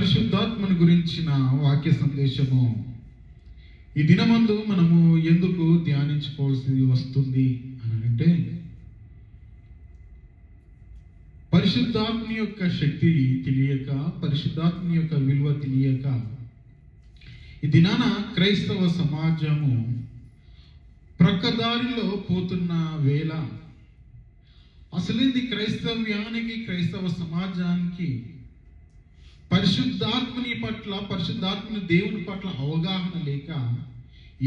పరిశుద్ధాత్మను గురించిన వాక్య సందేశము ఈ దినమందు మనము ఎందుకు ధ్యానించుకోవాల్సి వస్తుంది అని అంటే, పరిశుద్ధాత్మ యొక్క శక్తి తెలియక, పరిశుద్ధాత్మ యొక్క విలువ తెలియక ఈ దినాన క్రైస్తవ సమాజము ప్రక్కదారిలో పోతున్న వేళ అసలేంది క్రైస్తవ్యానికి, క్రైస్తవ సమాజానికి పరిశుద్ధాత్మని పట్ల, పరిశుద్ధాత్మని దేవుని పట్ల అవగాహన లేక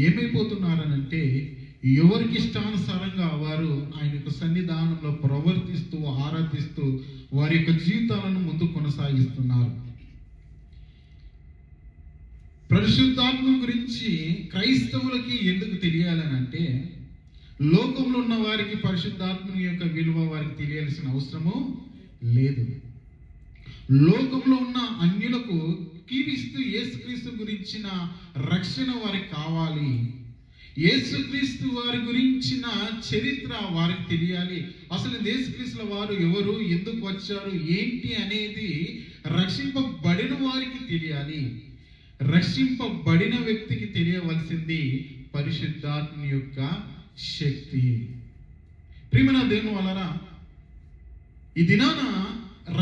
ఏమైపోతున్నారనంటే, ఎవరికి ఇష్టానుసారంగా వారు ఆయన యొక్క సన్నిధానంలో ప్రవర్తిస్తూ, ఆరాధిస్తూ వారి యొక్క జీవితాలను ముందు కొనసాగిస్తున్నారు. పరిశుద్ధాత్మ గురించి క్రైస్తవులకి ఎందుకు తెలియాలని అంటే, లోకంలో ఉన్న వారికి పరిశుద్ధాత్మని యొక్క విలువ వారికి తెలియాల్సిన అవసరము లేదు. లోకంలో ఉన్న అన్యులకు క్రీస్తు, యేసుక్రీస్తు గురించిన రక్షణ వారికి కావాలి. యేసుక్రీస్తు వారి గురించిన చరిత్ర వారికి తెలియాలి. అసలు యేసుక్రీస్తుల వారు ఎవరు, ఎందుకు వచ్చారు, ఏంటి అనేది రక్షింపబడిన వారికి తెలియాలి. రక్షింపబడిన వ్యక్తికి తెలియవలసింది పరిశుద్ధాత్మ యొక్క శక్తి. ప్రియమైన దేవుని వలన ఈ దినాన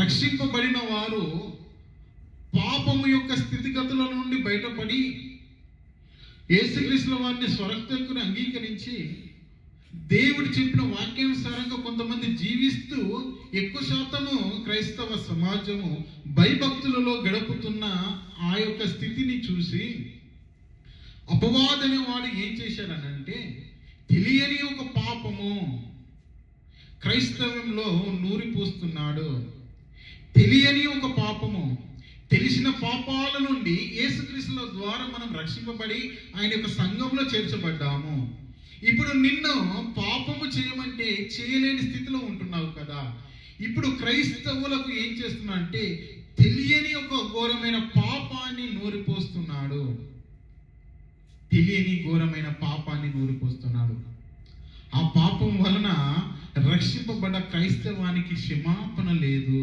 రక్షింపబడిన వారు పాపము యొక్క స్థితిగతుల నుండి బయటపడి యేసుక్రీస్తుల వారిని స్వరక్తకుని అంగీకరించి దేవుడు చెప్పిన వాక్యానుసారంగా కొంతమంది జీవిస్తూ ఎక్కువ శాతము క్రైస్తవ సమాజము భయభక్తులలో గడుపుతున్న ఆ యొక్క స్థితిని చూసి అపవాదనే వాడు ఏం చేశాడనంటే, తెలియని ఒక పాపము క్రైస్తవంలో నూరిపోస్తున్నాడు. తెలియని ఒక పాపము, తెలిసిన పాపాల నుండి యేసుక్రీస్తుల ద్వారా మనం రక్షింపబడి ఆయన యొక్క సంఘంలో చేర్చబడ్డాము. ఇప్పుడు నిన్ను పాపము చేయమంటే చేయలేని స్థితిలో ఉంటున్నావు కదా. ఇప్పుడు క్రైస్తవులకు ఏం చేస్తున్నా అంటే, తెలియని ఒక ఘోరమైన పాపాన్ని నూరిపోస్తున్నాడు. తెలియని ఘోరమైన పాపాన్ని నూరిపోస్తున్నాడు. ఆ పాపం వలన రక్షింపబడ్డ క్రైస్తవానికి క్షమాపణ లేదు.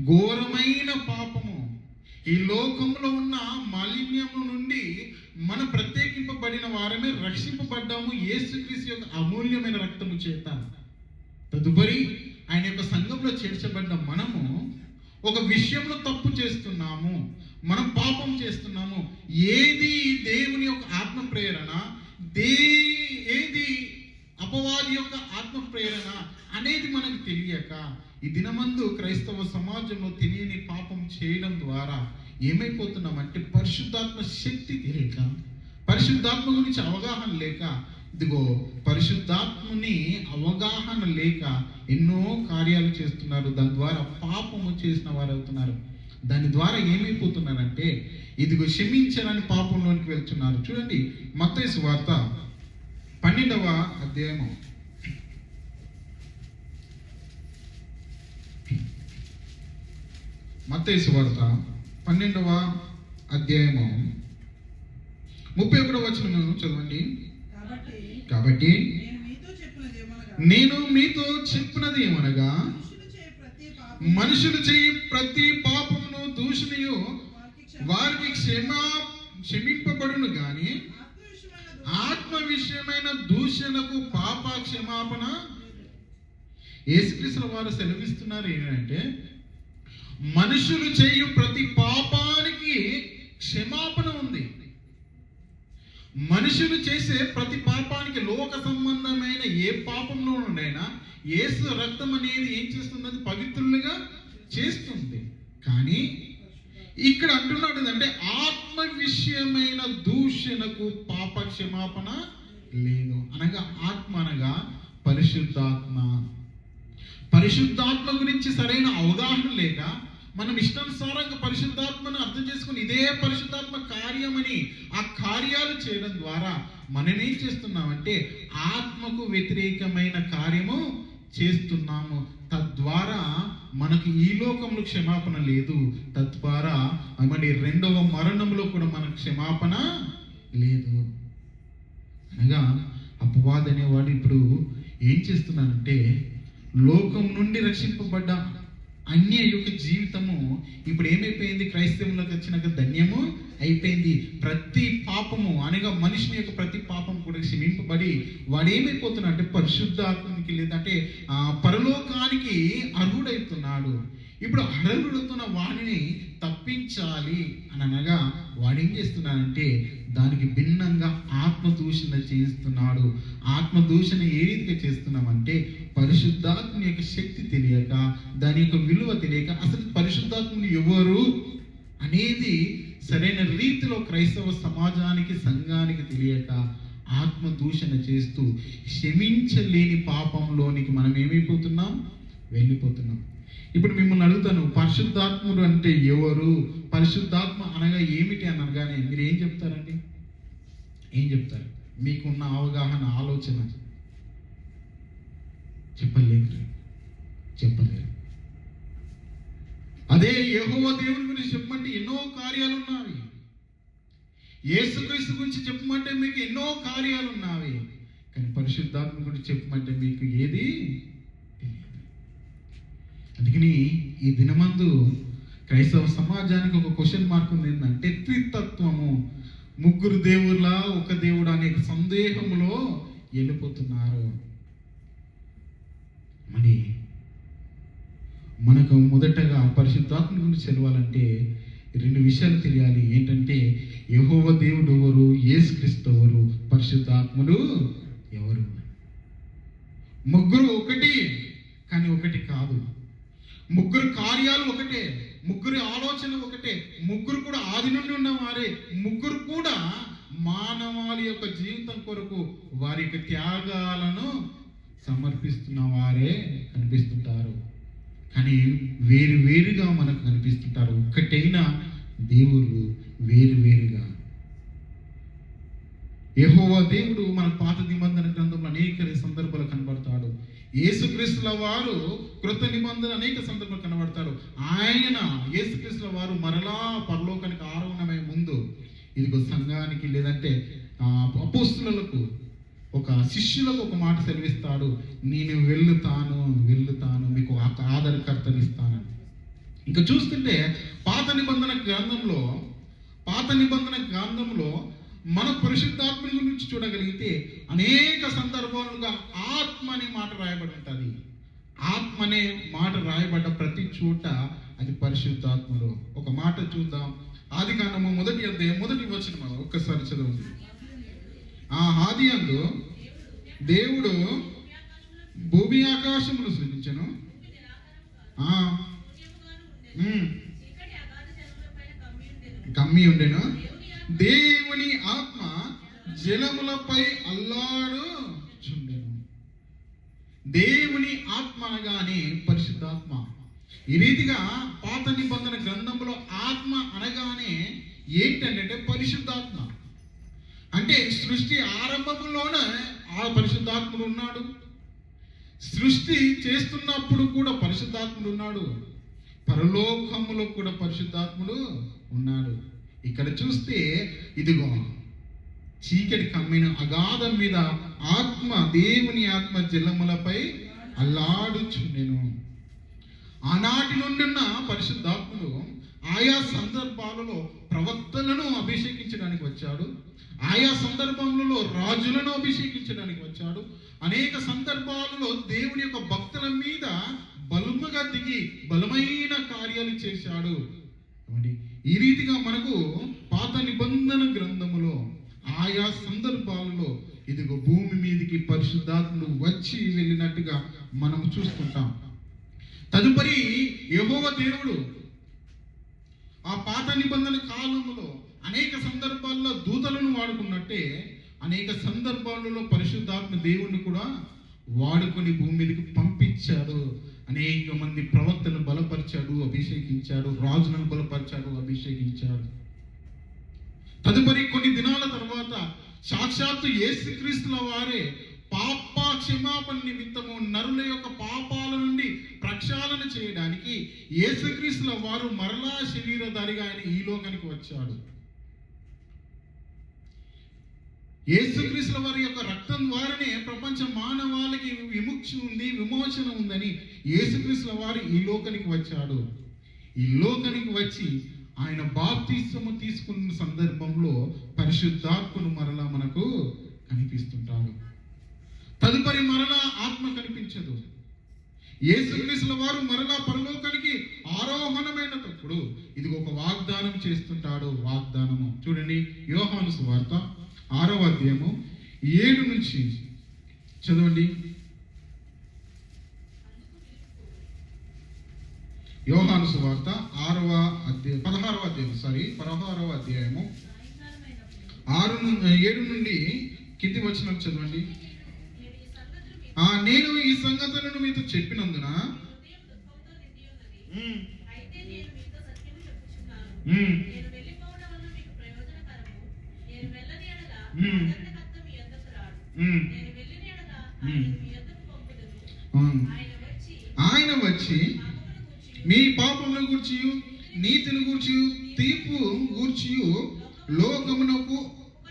ఘోరమైన పాపము. ఈ లోకంలో ఉన్న మాలిన్యము నుండి మనం ప్రత్యేకింపబడిన వారమే, రక్షింపబడ్డాము యేసుక్రీస్తు యొక్క అమూల్యమైన రక్తము చేత. తదుపరి ఆయన యొక్క సంఘంలో చేర్చబడ్డ మనము ఒక విషయంలో తప్పు చేస్తున్నాము, మనం పాపం చేస్తున్నాము. ఏది దేవుని యొక్క ఆత్మ ప్రేరణ, ఏది అపవాది యొక్క ఆత్మ ప్రేరణ అనేది మనకు తెలియక ఈ దినమందు క్రైస్తవ సమాజంలో తెలియని పాపం చేయడం ద్వారా ఏమైపోతున్నామంటే, పరిశుద్ధాత్మ శక్తి తెలియక, పరిశుద్ధాత్మ గురించి అవగాహన లేక, ఇదిగో పరిశుద్ధాత్మని అవగాహన లేక ఎన్నో కార్యాలు చేస్తున్నారు. దాని ద్వారా పాపము చేసిన వారు అవుతున్నారు. దాని ద్వారా ఏమైపోతున్నారంటే, ఇదిగో క్షమించరని పాపంలోనికి వెళ్తున్నారు. చూడండి, మత్తయి సువార్త 12వ అధ్యాయము. మత్తయి సువార్త 12వ అధ్యాయము 31వ వచనం చదవండి. కాబట్టి నేను మీతో చెప్పినది ఏమనగా, మనుషులు చేయి ప్రతి పాపమును దూషణయు వారికి క్షమింపబడును గాని ఆత్మ విషయమైన దూషణకు పాప క్షమాపణ. యేసుక్రీస్తుల వారు సెలవిస్తున్నారు ఏంటంటే, మనుషులు చేయు ప్రతి పాపానికి క్షమాపణ ఉంది. మనుషులు చేసే ప్రతి పాపానికి, లోక సంబంధమైన ఏ పాపంలో ఉండైనా యేసు రక్తం అనేది ఏం చేస్తుంది? అది పవిత్రులుగా చేస్తుంది. కానీ ఇక్కడ అంటున్నాడు అంటే, ఆత్మ విషయమైన దూషణకు పాప క్షమాపణ లేదు. అనగా ఆత్మ అనగా పరిశుద్ధాత్మ. పరిశుద్ధాత్మ గురించి సరైన అవగాహన లేక మనం ఇష్టానుసారంగా పరిశుద్ధాత్మను అర్థం చేసుకుని ఇదే పరిశుద్ధాత్మ కార్యమని ఆ కార్యాలు చేయడం ద్వారా మనం ఏం చేస్తున్నామంటే, ఆత్మకు వ్యతిరేకమైన కార్యము చేస్తున్నాము. తద్వారా మనకు ఈ లోకంలో క్షమాపణ లేదు. తద్వారా మరి రెండవ మరణంలో కూడా మనకు క్షమాపణ లేదు. అనగా అపవాది అనేవాడు ఇప్పుడు ఏం చేస్తున్నానంటే, లోకం నుండి రక్షింపబడ్డ అన్య యొక్క జీవితము ఇప్పుడు ఏమైపోయింది? క్రైస్తవంలోకి వచ్చినాక ధన్యము అయిపోయింది. ప్రతి పాపము అనగా మనిషిని యొక్క ప్రతి పాపం కూడా క్షమింపబడి వాడు ఏమైపోతున్నాడు అంటే పరిశుద్ధాత్మకి లేదంటే పరలోకానికి అర్హుడవుతున్నాడు. ఇప్పుడు అర్హుడుతున్న వాడిని తప్పించాలి అని అనగా వాడేం చేస్తున్నాడంటే దానికి భిన్నంగా ఆత్మదూషణ చేస్తున్నాడు. ఆత్మదూషణ ఏ రీతిగా చేస్తున్నామంటే పరిశుద్ధాత్మ యొక్క శక్తి తెలియక, దాని యొక్క విలువ తెలియక, అసలు పరిశుద్ధాత్ముడు ఎవరు అనేది సరైన రీతిలో క్రైస్తవ సమాజానికి సంఘానికి తెలియక ఆత్మదూషణ చేస్తూ క్షమించలేని పాపంలోనికి మనం ఏమైపోతున్నాం? వెళ్ళిపోతున్నాం. ఇప్పుడు మిమ్మల్ని అడుగుతాను, పరిశుద్ధాత్ముడు అంటే ఎవరు? పరిశుద్ధాత్మ అనగా ఏమిటి అని అనగానే మీరు ఏం చెప్తారండి? ఏం చెప్తారు? మీకున్న అవగాహన, ఆలోచన చెప్పలేరు. అదే యెహోవా దేవుని గురించి చెప్పమంటే ఎన్నో కార్యాలు ఉన్నవి. యేసుక్రీస్తు గురించి చెప్పమంటే మీకు ఎన్నో కార్యాలు ఉన్నవి. కానీ పరిశుద్ధాత్మ గురించి చెప్పమంటే మీకు ఏది? అందుకని ఈ దినమందు క్రైస్తవ సమాజానికి ఒక క్వశ్చన్ మార్క్ ఉంది. ఏంటంటే త్రితత్వము, ముగ్గురు దేవుళ్ళ ఒక దేవుడు అనే సందేహంలో వెళ్ళిపోతున్నారు. మరి మనకు మొదటగా పరిశుద్ధాత్మ గురించి తెలవాలంటే రెండు విషయాలు తెలియాలి. ఏంటంటే యెహోవా దేవుడు ఎవరు, యేసుక్రీస్తు ఎవరు, పరిశుద్ధాత్ముడు ఎవరు. ముగ్గురు ఒకటి కానీ ఒకటి కాదు. ముగ్గురు కార్యాలు ఒకటే, ముగ్గురి ఆలోచన ఒకటే, ముగ్గురు కూడా ఆది నుండి ఉన్నవారే, ముగ్గురు కూడా మానవాళి యొక్క జీవితం కొరకు వారి యొక్క త్యాగాలను సమర్పిస్తున్న వారే కనిపిస్తుంటారు. కానీ వేరుగా మనకు కనిపిస్తుంటారు. ఒక్కటైన దేవుళ్ళు వేరుగా. యెహోవా దేవుడు మన పాత నిబంధన గ్రంథంలో అనేక సందర్భాలు కనబడతాడు. యేసుక్రీస్తుల వారు కృత నిబంధన అనేక సందర్భాలు కనబడతాడు. ఆయన యేసుక్రీస్తుల వారు మరలా పరలోకానికి ఆరోహణమై ముందు ఇదిగో సంఘానికి లేదంటే అపోస్తులకు ఒక శిష్యులకు ఒక మాట సెలవిస్తాడు, నేను వెళ్తాను మీకు ఒక ఆదరణకర్తని ఇస్తానని. ఇంకా చూస్తుంటే పాత నిబంధన గ్రంథంలో మన పరిశుద్ధాత్మ గురించి చూడగలిగితే అనేక సందర్భాలుగా ఆత్మ అనే మాట రాయబడి ఉంటుంది. ఆత్మ అనే మాట రాయబడ్డ ప్రతి చోట అది పరిశుద్ధాత్మలో. ఒక మాట చూద్దాం. ఆదికాండము 1వ అధ్యాయం 1వ వచనం ఒక్కసారి చదవండి. ఆదియందు దేవుడు భూమి ఆకాశములు సృజించెను. కమ్మి ఉండెను. దేవుని ఆత్మ జలములపై అల్లాడుచుండెను. దేవుని ఆత్మ అనగానే పరిశుద్ధాత్మ. ఈ రీతిగా పాత నిబంధన గ్రంథంలో ఆత్మ అనగానే ఏంటంటే పరిశుద్ధాత్మ. అంటే సృష్టి ఆరంభంలోనే ఆ పరిశుద్ధాత్ముడు ఉన్నాడు. సృష్టి చేస్తున్నప్పుడు కూడా పరిశుద్ధాత్ముడు ఉన్నాడు. పరలోకములో కూడా పరిశుద్ధాత్ముడు ఉన్నాడు. ఇక్కడ చూస్తే ఇదిగో చీకటి కమ్మిన అగాధం మీద ఆత్మ, దేవుని ఆత్మ జలములపై అల్లాడుచుండెను. ఆనాటి నుండి ఉన్న పరిశుద్ధాత్ముడు ఆయా సందర్భాలలో ప్రవక్తలను అభిషేకించడానికి వచ్చాడు. ఆయా సందర్భములలో రాజులను అభిషేకించడానికి వచ్చాడు. అనేక సందర్భాలలో దేవుని యొక్క భక్తుల మీద బలముగా దిగి బలమైన కార్యాలు చేశాడు. ఈ రీతిగా మనకు పాత నిబంధన గ్రంథములో ఆయా సందర్భాలలో ఇదిగో భూమి మీదకి పరిశుద్ధాత్ముడు వచ్చి వెళ్ళినట్టుగా మనం చూస్తుంటాం. తదుపరి యెహోవా దేవుడు ఆ పాత నిబంధన కాలంలో అనేక సందర్భాల్లో దూతలను వాడుకున్నట్టే అనేక సందర్భాలలో పరిశుద్ధాత్మ దేవుణ్ణి కూడా వాడుకొని భూమి మీదకి పంపించాడు. అనేక మంది ప్రవక్తలను బలపరిచాడు, అభిషేకించాడు. రాజులను బలపరిచాడు, అభిషేకించాడు. తదుపరి కొన్ని దినాల తర్వాత సాక్షాత్తు యేసుక్రీస్తుల వారే పాప క్షమాపణ నిమిత్తము నరుల యొక్క పాపాల నుండి ప్రక్షాళన చేయడానికి యేసుక్రీస్తుల వారు మరలా శరీరధారిగా ఆయన ఈ లోకానికి వచ్చాడు. యేసుక్రీస్తుల వారి యొక్క రక్తం ద్వారానే ప్రపంచ మానవాళికి విముక్తి ఉంది, విమోచన ఉందని యేసుక్రీస్తుల వారు ఈ లోకానికి వచ్చాడు. ఈ లోకానికి వచ్చి ఆయన బాప్తిస్మము తీసుకున్న సందర్భంలో పరిశుద్ధాత్మను మరలా మనకు కనిపిస్తుంటాడు. తదుపరి మరలా ఆత్మ కనిపించదు. యేసుక్రీస్తుల వారు మరలా పరలోకానికి ఆరోహణమైనప్పుడు ఇది ఒక వాగ్దానం చేస్తుంటాడు. వాగ్దానము చూడండి, యోహాను సువార్త 6వ అధ్యాయము 7 నుంచి చదవండి. యోహాను సువార్త 16వ అధ్యాయము 7 నుండి కింది వచనం చదవండి. నేను ఈ సంగతులను మీతో చెప్పినందున ఆయన వచ్చి మీ పాపముల గూర్చి నీతిని గూర్చి తీర్పు గూర్చి లోకమునకు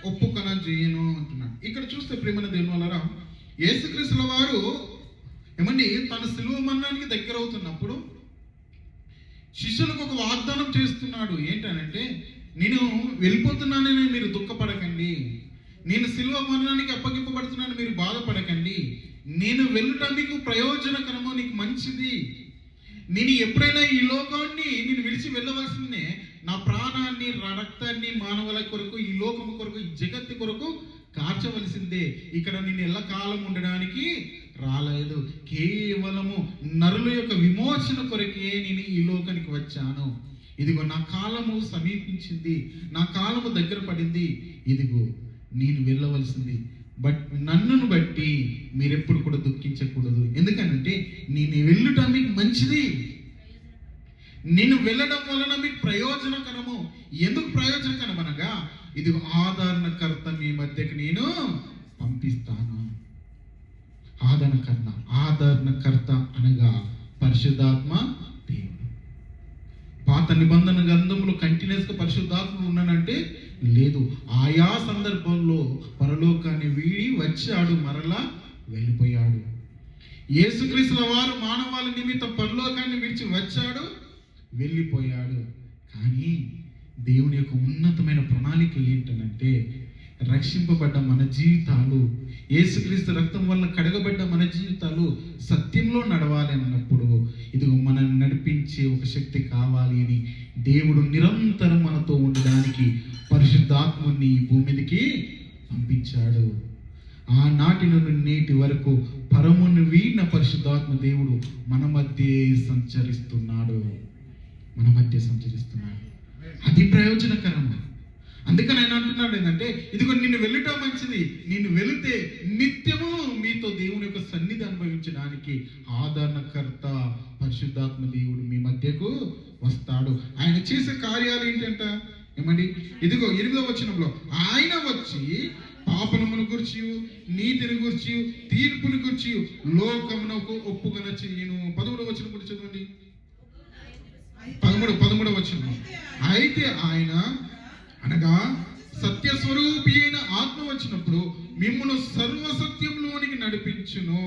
ఒప్పుకొన చేయను అంటున్నాడు. ఇక్కడ చూస్తే ప్రేమైన దేవుని వలన యేసుక్రీస్తుల వారు తన సిలువ మరణానికి దగ్గర అవుతున్నప్పుడు శిష్యులకు ఒక వాగ్దానం చేస్తున్నాడు. ఏంటనంటే, నేను వెళ్ళిపోతున్నానని మీరు దుఃఖపడకండి, నేను సిలువ మరణానికి అప్పగింపబడుతున్నాను మీరు బాధపడకండి, నేను వెళ్ళటం మీకు ప్రయోజనకరము, నీకు మంచిది. నేను ఎప్పుడైనా ఈ లోకాన్ని నేను విడిచి వెళ్ళవలసిందే, నా ప్రాణాన్ని రక్తాన్ని మానవుల కొరకు, ఈ లోకము కొరకు, ఈ జగత్తు కొరకు కార్చవలసిందే. ఇక్కడ నేను ఎల్లకాలం ఉండడానికి రాలేదు, కేవలము నరుల యొక్క విమోచన కొరకే నేను ఈ లోకానికి వచ్చాను. ఇదిగో నా కాలము సమీపించింది, నా కాలము దగ్గర పడింది, ఇదిగో నేను వెళ్ళవలసింది. బట్ నన్నును బట్టి మీరెప్పుడు కూడా దుఃఖించకూడదు. ఎందుకనంటే నేను వెళ్ళటం మీకు మంచిది, నేను వెళ్ళడం వలన మీకు ప్రయోజనకరము. ఎందుకు ప్రయోజనకరం అనగా, ఇది ఆదరణకర్త మీ మధ్యకి నేను పంపిస్తాను. ఆదరణకర్త అనగా పరిశుద్ధాత్మ దేవుడు. పాత నిబంధన గ్రంథంలో కంటిన్యూస్గా పరిశుద్ధాత్మ ఉన్నానంటే లేదు. ఆయా సందర్భంలో పరలోకాన్ని వీడి వచ్చాడు, మరలా వెళ్ళిపోయాడు. యేసుక్రీస్తుల వారు మానవాళి నిమిత్తం పరలోకాన్ని విడిచి వచ్చాడు, వెళ్ళిపోయాడు. కానీ దేవుని యొక్క ఉన్నతమైన ప్రణాళిక ఏంటనంటే, రక్షింపబడ్డ మన జీవితాలు, యేసుక్రీస్తు రక్తం వల్ల కడగబడ్డ మన జీవితాలు సత్యంలో నడవాలి అన్నప్పుడు ఇదిగో మనల్ని నడిపించే ఒక శక్తి కావాలి అని దేవుడు నిరంతరం మనతో ఉండడానికి పరిశుద్ధాత్మని ఈ భూమి మీదకి పంపించాడు. ఆనాటి నుండి నేటి వరకు పరమును వీడిన పరిశుద్ధాత్మ దేవుడు మన మధ్య సంచరిస్తున్నాడు. అది ప్రయోజనకరం. అందుకని ఆయన అంటున్నాడు ఏంటంటే, ఇదిగో నిన్ను వెళ్ళటం మంచిది, నిన్ను వెళితే నిత్యము మీతో దేవుని యొక్క సన్నిధి అనుభవించడానికి ఆదరణకర్త పరిశుద్ధాత్మ దేవుడు మీ మధ్యకు వస్తాడు. ఆయన చేసే కార్యాలు ఏంటంట ఇదిగో 8వ వచనంలో ఆయన వచ్చి పాపమును గురించి, నీతిని గురించి, తీర్పుని గురించి లోకమునకు ఒప్పుకొన చెయ్యను. 11వ వచనం కూడా చదవండి. 13వ వచనం. అయితే ఆయన అనగా సత్యస్వరూపి అయిన ఆత్మ వచ్చినప్పుడు మిమ్మును సర్వసత్యంలోనికి నడిపించును.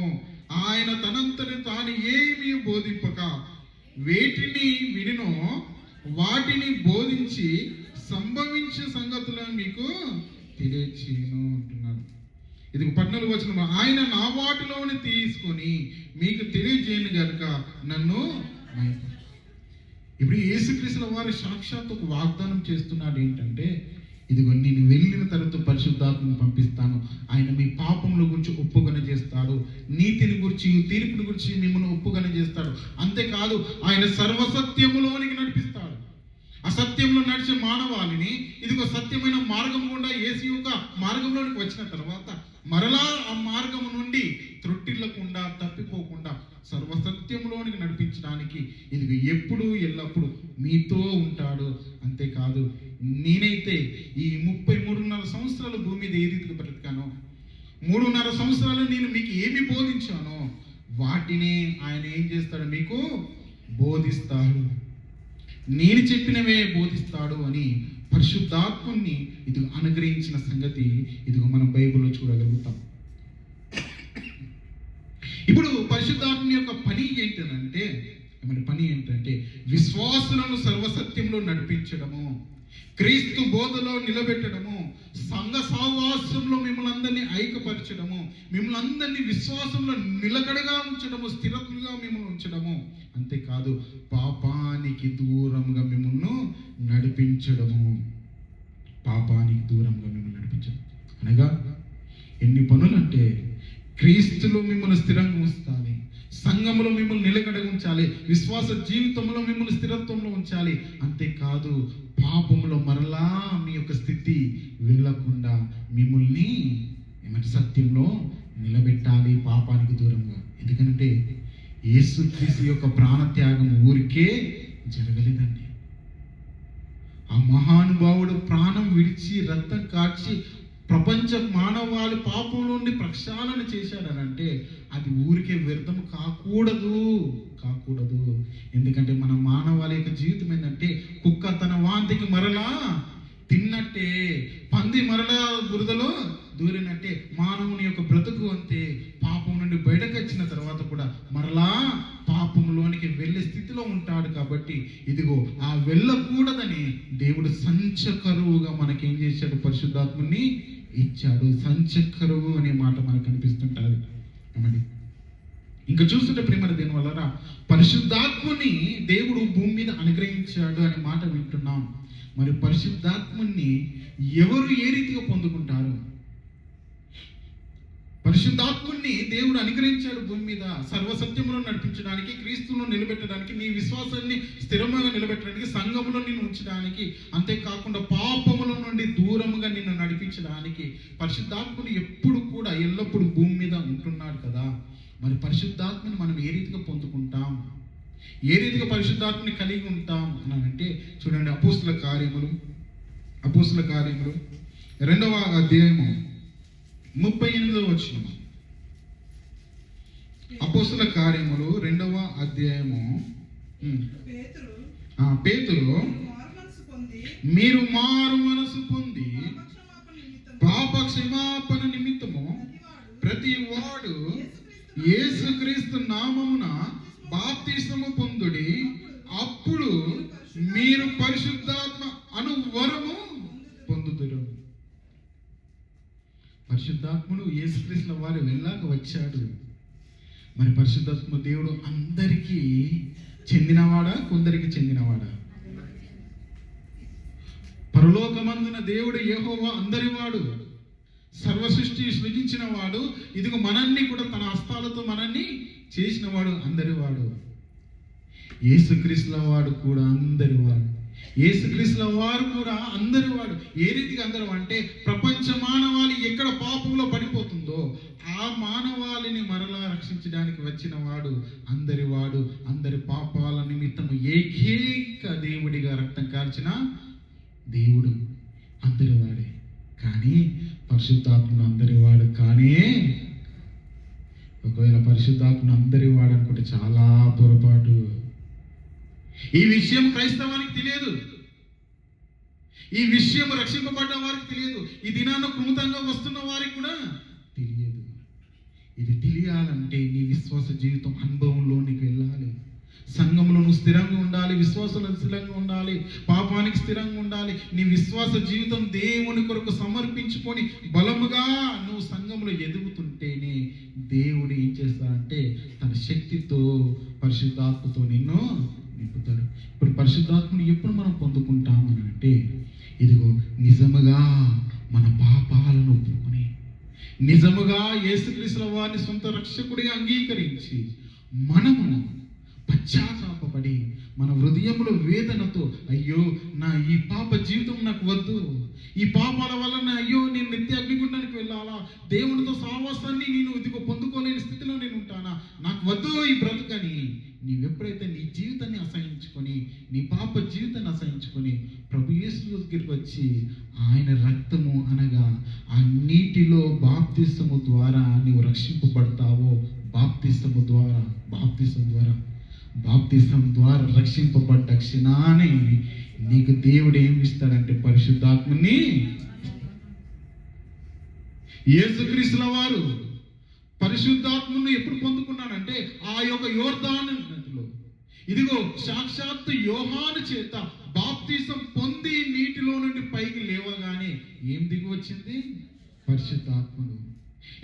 ఆయన తనంతని తాను ఏమీ బోధింపక వేటిని వినినో వాటిని బోధించి సంభవించే సంగతులను మీకు తెలియచేయును అంటున్నాడు. ఇది 14వ వచనం. ఆయన నా వాటిలోని తీసుకొని మీకు తెలియజేయను గనుక నన్ను ఇప్పుడు యేసుక్రీస్తుల వారు సాక్షాత్ ఒక వాగ్దానం చేస్తున్నాడు. ఏంటంటే, ఇదిగో నేను వెళ్ళిన తర్వాత పరిశుద్ధాత్మను పంపిస్తాను, ఆయన మీ పాపముల గురించి ఒప్పుకొన చేస్తాడు, నీతిని గురించి, తీర్పుని గురించి మిమ్మల్ని ఒప్పుకొన చేస్తాడు. అంతేకాదు ఆయన సర్వసత్యములోనికి నడిపిస్తాడు. అసత్యంలో నడిచే మానవాళిని ఇదిగో సత్యమైన మార్గం గుండా యేసు యొక్క మార్గంలోనికి వచ్చిన తర్వాత మరలా ఆ మార్గం నుండి త్రొట్టిల్లకుండా, తప్పిపోకుండా సర్వసత్యంలోనికి నడిపించడానికి ఇదిగో ఎప్పుడు ఎల్లప్పుడు మీతో ఉంటాడు. అంతేకాదు, నేనైతే ఈ 33.5 సంవత్సరాలు భూమి మీద ఏ రీతిగా బ్రతికానో, 3.5 సంవత్సరాలు నేను మీకు ఏమి బోధించానో వాటిని ఆయన ఏం చేస్తాడు, మీకు బోధిస్తాడు. నేను చెప్పినవే బోధిస్తాడు అని పరిశుద్ధాత్మని ఇది అనుగ్రహించిన సంగతి ఇదిగో మనం బైబిల్లో చూడగలుగుతాం. ఇప్పుడు పరిశుద్ధాత్మ యొక్క పని ఏంటంటే, మన పని ఏంటంటే విశ్వాసులను సర్వసత్యంలో నడిపించడము, క్రీస్తు బోధలో నిలబెట్టడము, సంఘ సహవాసంలో మిమ్మల్ని అందరినీ ఐక్యపరచడము, మిమ్మల్ని అందరినీ విశ్వాసంలో నిలకడగా ఉంచడము, స్థిరతలుగా మిమ్మల్ని ఉంచడము. అంతేకాదు పాపానికి దూరంగా మిమ్మల్ని నడిపించడము, పాపానికి దూరంగా మిమ్మల్ని నడిపించడం అనగా ఎన్ని పనులు అంటే క్రీస్తులో మిమ్మల్ని స్థిరంగా ఉంచాలి, సంఘంలో మిమ్మల్ని నిలకడగా ఉంచాలి, విశ్వాస జీవితంలో మిమ్మల్ని స్థిరత్వంలో ఉంచాలి. అంతేకాదు పాపంలో మరలా మీ యొక్క స్థితి వెళ్ళకుండా మిమ్మల్ని సత్యంలో నిలబెట్టాలి, పాపానికి దూరంగా. ఎందుకంటే యేసుక్రీస్తు యొక్క ప్రాణత్యాగం ఊరికే జరగలేదండి. ఆ మహానుభావుడు ప్రాణం విడిచి రక్తం కాచి ప్రపంచ మానవాళి పాపం నుండి ప్రక్షాళన చేశాడనంటే అది ఊరికే వ్యర్థం కాకూడదు. ఎందుకంటే మన మానవాళి యొక్క జీవితం ఏంటంటే కుక్క తన వాంతికి మరలా తిన్నట్టే, పంది మరలా బురదలో దూరినట్టే మానవుని యొక్క బ్రతుకు అంతే. పాపం నుండి బయటకు వచ్చిన తర్వాత కూడా మరలా పాపంలోనికి వెళ్ళే స్థితిలో ఉంటాడు. కాబట్టి ఇదిగో ఆ వెళ్ళకూడదని దేవుడు సంచకరువుగా మనకేం చేశాడు, పరిశుద్ధాత్మని ఇచ్చాడు. సంచకరువు అనే మాట మనకు కనిపిస్తుంటుంది. ఇంకా చూస్తుంటే ప్రేమ దేని వల్ల పరిశుద్ధాత్మని దేవుడు భూమి మీద అనుగ్రహించాడు అనే మాట వింటున్నాం. మరి పరిశుద్ధాత్మని ఎవరు ఏ రీతిగా పొందుకుంటారు? పరిశుద్ధాత్ముని దేవుడు అనుగ్రహించాడు భూమి మీద సర్వసత్యములో నడిపించడానికి, క్రీస్తులో నిలబెట్టడానికి, నీ విశ్వాసాన్ని స్థిరంగా నిలబెట్టడానికి, సంఘములో నిన్ను ఉంచడానికి, అంతేకాకుండా పాపముల నుండి దూరముగా నిన్ను నడిపించడానికి పరిశుద్ధాత్ముడు ఎప్పుడు కూడా ఎల్లప్పుడూ భూమి మీద ఉంటున్నాడు కదా. మరి పరిశుద్ధాత్మని మనం ఏ రీతిగా పొందుకుంటాం, ఏ రీతిగా పరిశుద్ధాత్మని కలిగి ఉంటాం అని అంటే చూడండి, అపోస్తుల కార్యములు 2వ అధ్యాయము 38వ వచనం. అపోస్తుల కార్యములు 2వ అధ్యాయము. పేతురు మీరు మారు మనసు పొంది పాప క్షమాపణ నిమిత్తము ప్రతి వాడు యేసుక్రీస్తు నామమున బాప్తిస్మము పొందుడి, అప్పుడు మీరు పరిశుద్ధాత్మ అను వరము పొందుదురు. పరిశుద్ధాత్ముడు యేసుక్రీస్తు వారు వెళ్ళాక వచ్చాడు. మరి పరిశుద్ధాత్మ దేవుడు అందరికీ చెందినవాడా, కొందరికి చెందినవాడా? పరలోకమందున దేవుడు యెహోవా అందరివాడు, సర్వ సృష్టి సృజించిన వాడు, ఇదిగో మనల్ని కూడా తన హస్తాలతో మనల్ని చేసిన వాడు, అందరివాడు. యేసుక్రీస్తుల వాడు కూడా అందరివాడు, యేసుక్రీస్తుల వారు కూడా అందరివాడు. ఏ రీతిగా అందరూ అంటే ప్రపంచ మానవాళి ఎక్కడ పాపంలో పడిపోతుందో ఆ మానవాళిని మరలా రక్షించడానికి వచ్చిన వాడు, అందరివాడు. అందరి పాపాల నిమిత్తము ఏకైక దేవుడిగా రక్తం కార్చిన దేవుడు అందరివాడే. కానీ పరిశుద్ధాత్మను అందరివాడు కానీ, ఒకవేళ పరిశుద్ధాత్మను అందరివాడు అనుకుంటే చాలా పొరపాటు. ఈ విషయం క్రైస్తవానికి తెలియదు, ఈ విషయం రక్షింపబడ్డ వారికి తెలియదు, ఈ దినాన కృతంగా వస్తున్న వారికి కూడా తెలియదు. ఇది తెలియాలంటే నీ విశ్వాస జీవితం అనుభవంలోనికి వెళ్ళాలి. సంఘంలో నువ్వు స్థిరంగా ఉండాలి, విశ్వాసంలో స్థిరంగా ఉండాలి, పాపానికి స్థిరంగా ఉండాలి. నీ విశ్వాస జీవితం దేవుని కొరకు సమర్పించుకొని బలముగా నువ్వు సంఘంలో ఎదుగుతుంటేనే దేవుడు ఏం చేస్తాడంటే తన శక్తితో పరిశుద్ధాత్మతో నిన్ను నింపుతాడు. ఇప్పుడు పరిశుద్ధాత్మని ఎప్పుడు మనం పొందుకుంటామని అంటే ఇదిగో నిజముగా మన పాపాలను ఒప్పుకొని, నిజముగా యేసుక్రీస్తుల వారిని సొంత రక్షకుడిగా అంగీకరించి మనము పశ్చాత్తాపపడి మన హృదయంలో వేదనతో, అయ్యో నా ఈ పాప జీవితం నాకు వద్దు, ఈ పాపాల వలన అయ్యో నేను నిత్య అగ్నిగుండానికి వెళ్ళాలా, దేవునితో సహవాసాన్ని నేను ఇదిగో పొందుకోలేని స్థితిలో నేను ఉంటానా, నాకు వద్దు ఈ బ్రతుకని నీవెప్పుడైతే నీ జీవితాన్ని అసహించుకొని, నీ పాప జీవితాన్ని అసహించుకొని ప్రభు యేసు దగ్గరికి వచ్చి ఆయన రక్తము అనగా ఆ నీటిలో బాప్తిసము ద్వారా నీవు రక్షింపబడతావో, బాప్తిసం ద్వారా రక్షింపబడ్డ క్షణాన్ని నీకు దేవుడు ఏమి ఇస్తాడంటే పరిశుద్ధాత్మని. యేసుక్రీస్తుల వారు పరిశుద్ధాత్మను ఎప్పుడు పొందుకున్నాడంటే ఆ యొక్క యోర్దాను నదిలో ఇదిగో సాక్షాత్తు యోహాను చేత బాప్తిసం పొంది నీటిలో నుండి పైకి లేవగానే ఏం దిగి వచ్చింది? పరిశుద్ధాత్ముడు.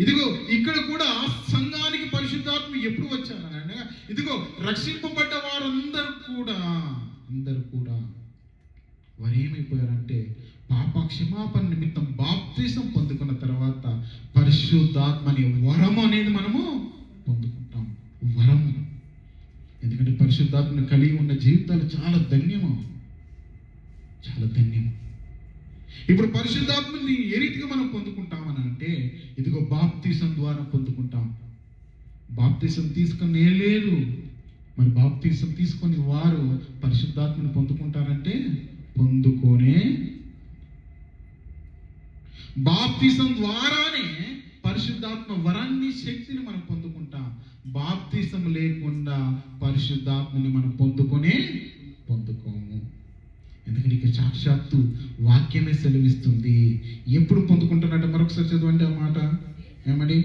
ఇదిగో ఇక్కడ కూడా సంఘానికి పరిశుద్ధాత్మ ఎప్పుడు వచ్చారనగా, ఇదిగో రక్షింపబడ్డ వారందరూ కూడా వారు ఏమైపోయారంటే పాప క్షమాపణ నిమిత్తం బాప్తిసం పొందుకున్న తర్వాత పరిశుద్ధాత్మ అనే వరం అనేది మనము పొందుకుంటాం. వరము. ఎందుకంటే పరిశుద్ధాత్మను కలిగి ఉన్న జీవితాలు చాలా ధన్యము. ఇప్పుడు పరిశుద్ధాత్మని ఏ రీతిగా మనం పొందుకుంటామని అంటే, ఇదిగో బాప్తిసం ద్వారా పొందుకుంటాం. బాప్తిసం తీసుకుని లేదు, మరి బాప్తిసం తీసుకొని వారు పరిశుద్ధాత్మను పొందుకుంటారంటే పొందుకొనే. బాప్తిసం ద్వారానే పరిశుద్ధాత్మ వరాన్ని, శక్తిని మనం పొందుకుంటాం. బాప్తిసం లేకుండా పరిశుద్ధాత్మని మనం పొందుకోము. ఎందుకంటే ఇక సాక్షాత్తు వాక్యమే సెలవిస్తుంది. ఎప్పుడు పొందుకుంటున్నట్టు మరొకసారి చదవండి ఆ మాట. ఏమని?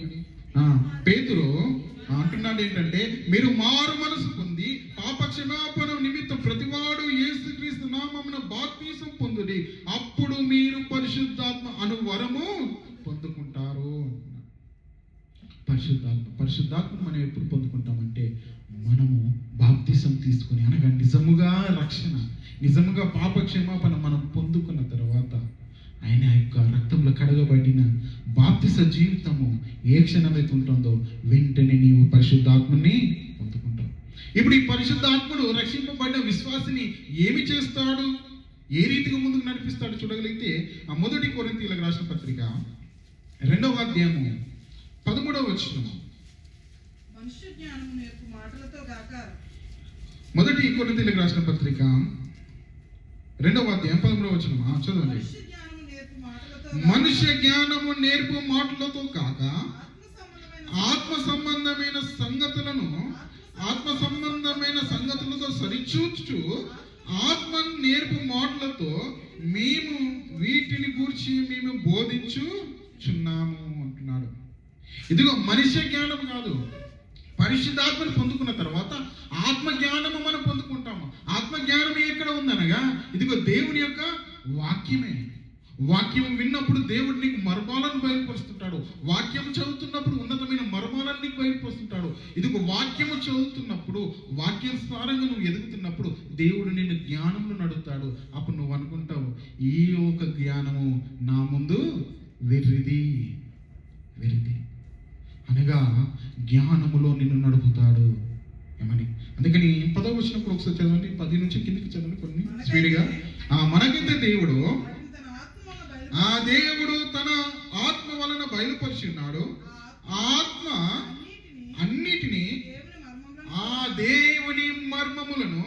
పేతురు అంటున్నాడు ఏంటంటే, మీరు మారు మనసు పొంది పాప క్షమాపణ నిమిత్తం ప్రతివాడు యేసుక్రీస్తు నామమున బాప్తిసం పొందుడి, అప్పుడు మీరు పరిశుద్ధాత్మ అను వరము పొందుకుంటారు. పరిశుద్ధాత్మ మనం ఎప్పుడు పొందుకుంటామంటే, మనము బాప్తిసం తీసుకుని, అనగా నిజముగా రక్షణ, నిజముగా పాప క్షమాపణ మనం పొందుకున్న తర్వాత ఆయన యొక్క రక్తంలో కడగబడిన బాప్తిస జీవితము ఏ క్షణమైతే ఉంటుందో వెంటనే నీవు పరిశుద్ధాత్మని పొందుకుంటావు. ఇప్పుడు ఈ పరిశుద్ధాత్ముడు రక్షింపబడిన విశ్వాసిని ఏమి చేస్తాడు, ఏ రీతిగా ముందుకు నడిపిస్తాడు చూడగలిగితే, ఆ 1 కొరింథీయులకు రాసిన పత్రిక 2వ అధ్యాయము 13వ వచనము. 1 కొరింథీయులకు రాసిన పత్రిక 2వ అధ్యాయం 13వ వచనం చదవండి. మనుష్య జ్ఞానము నేర్పు మాటలతో కాక ఆత్మ సంబంధమైన సంగతులతో సరిచూచు ఆత్మ నేర్పు మాటలతో మేము వీటిని గూర్చి మేము బోధించుచున్నాము అంటున్నాడు. ఇదిగో మనుష్య జ్ఞానం కాదు, పరిశుద్ధాత్మను పొందుకున్న తర్వాత ఆత్మ జ్ఞానము మనం పొందుకుంటాము. ఆత్మ జ్ఞానం ఎక్కడ ఉందనగా, ఇదిగో దేవుని యొక్క వాక్యమే. వాక్యం విన్నప్పుడు దేవుడు నీకు మర్మాలను బయలుపరుస్తుంటాడు. వాక్యం చదువుతున్నప్పుడు ఉన్నతమైన మర్మాలను నీకు బయలుపరుస్తుంటాడు. ఇదిగో వాక్యము చదువుతున్నప్పుడు, వాక్యం సారంగా నువ్వు ఎదుగుతున్నప్పుడు దేవుడు నిన్ను జ్ఞానంలో నడుపుతాడు. అప్పుడు నువ్వు అనుకుంటావు, ఈ ఒక జ్ఞానము నా ముందు వెర్రిది అనగా జ్ఞానములో నిన్ను నడుపుతాడు. ఏమని? అందుకని 10వ వచనం ఒకసారి చదవండి, 10 నుంచి కిందికి చదవండి కొన్ని స్పీడ్గా. మనకైతే దేవుడు తన ఆత్మ వలన బయలుపరిచి ఉన్నాడు. ఆత్మ అన్నిటినీ, ఆ దేవుని మర్మములను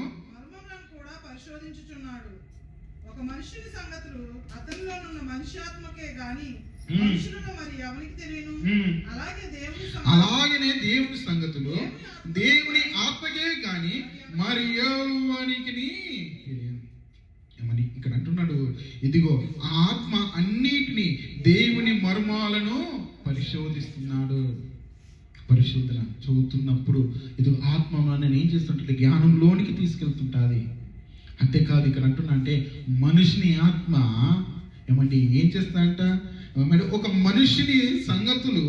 కూడా పరిశోధించుచున్నాడు. ఒక మనుషుని సంగతులు అతనిలోనున్న మనుష్యాత్మకే గాని మనుషులలో మరి ఎవరికి తెలియను. అలాగనే దేవుని సంగతులు దేవుని ఆత్మకే గాని మరి ఎవరికి తెలియను. ఏమని ఇక్కడ అంటున్నాడు, ఇదిగో ఆత్మ అన్నిటినీ, దేవుని మర్మాలను పరిశోధిస్తున్నాడు. పరిశోధన చదువుతున్నప్పుడు ఇది ఆత్మ మనల్ని ఏం చేస్తుంటే జ్ఞానంలోనికి తీసుకెళ్తుంటుంది. అంతేకాదు ఇక్కడ అంటున్నా అంటే మనిషిని ఆత్మ ఏమండి ఏం చేస్తాడంట, మరి ఒక మనిషిని సంగతులు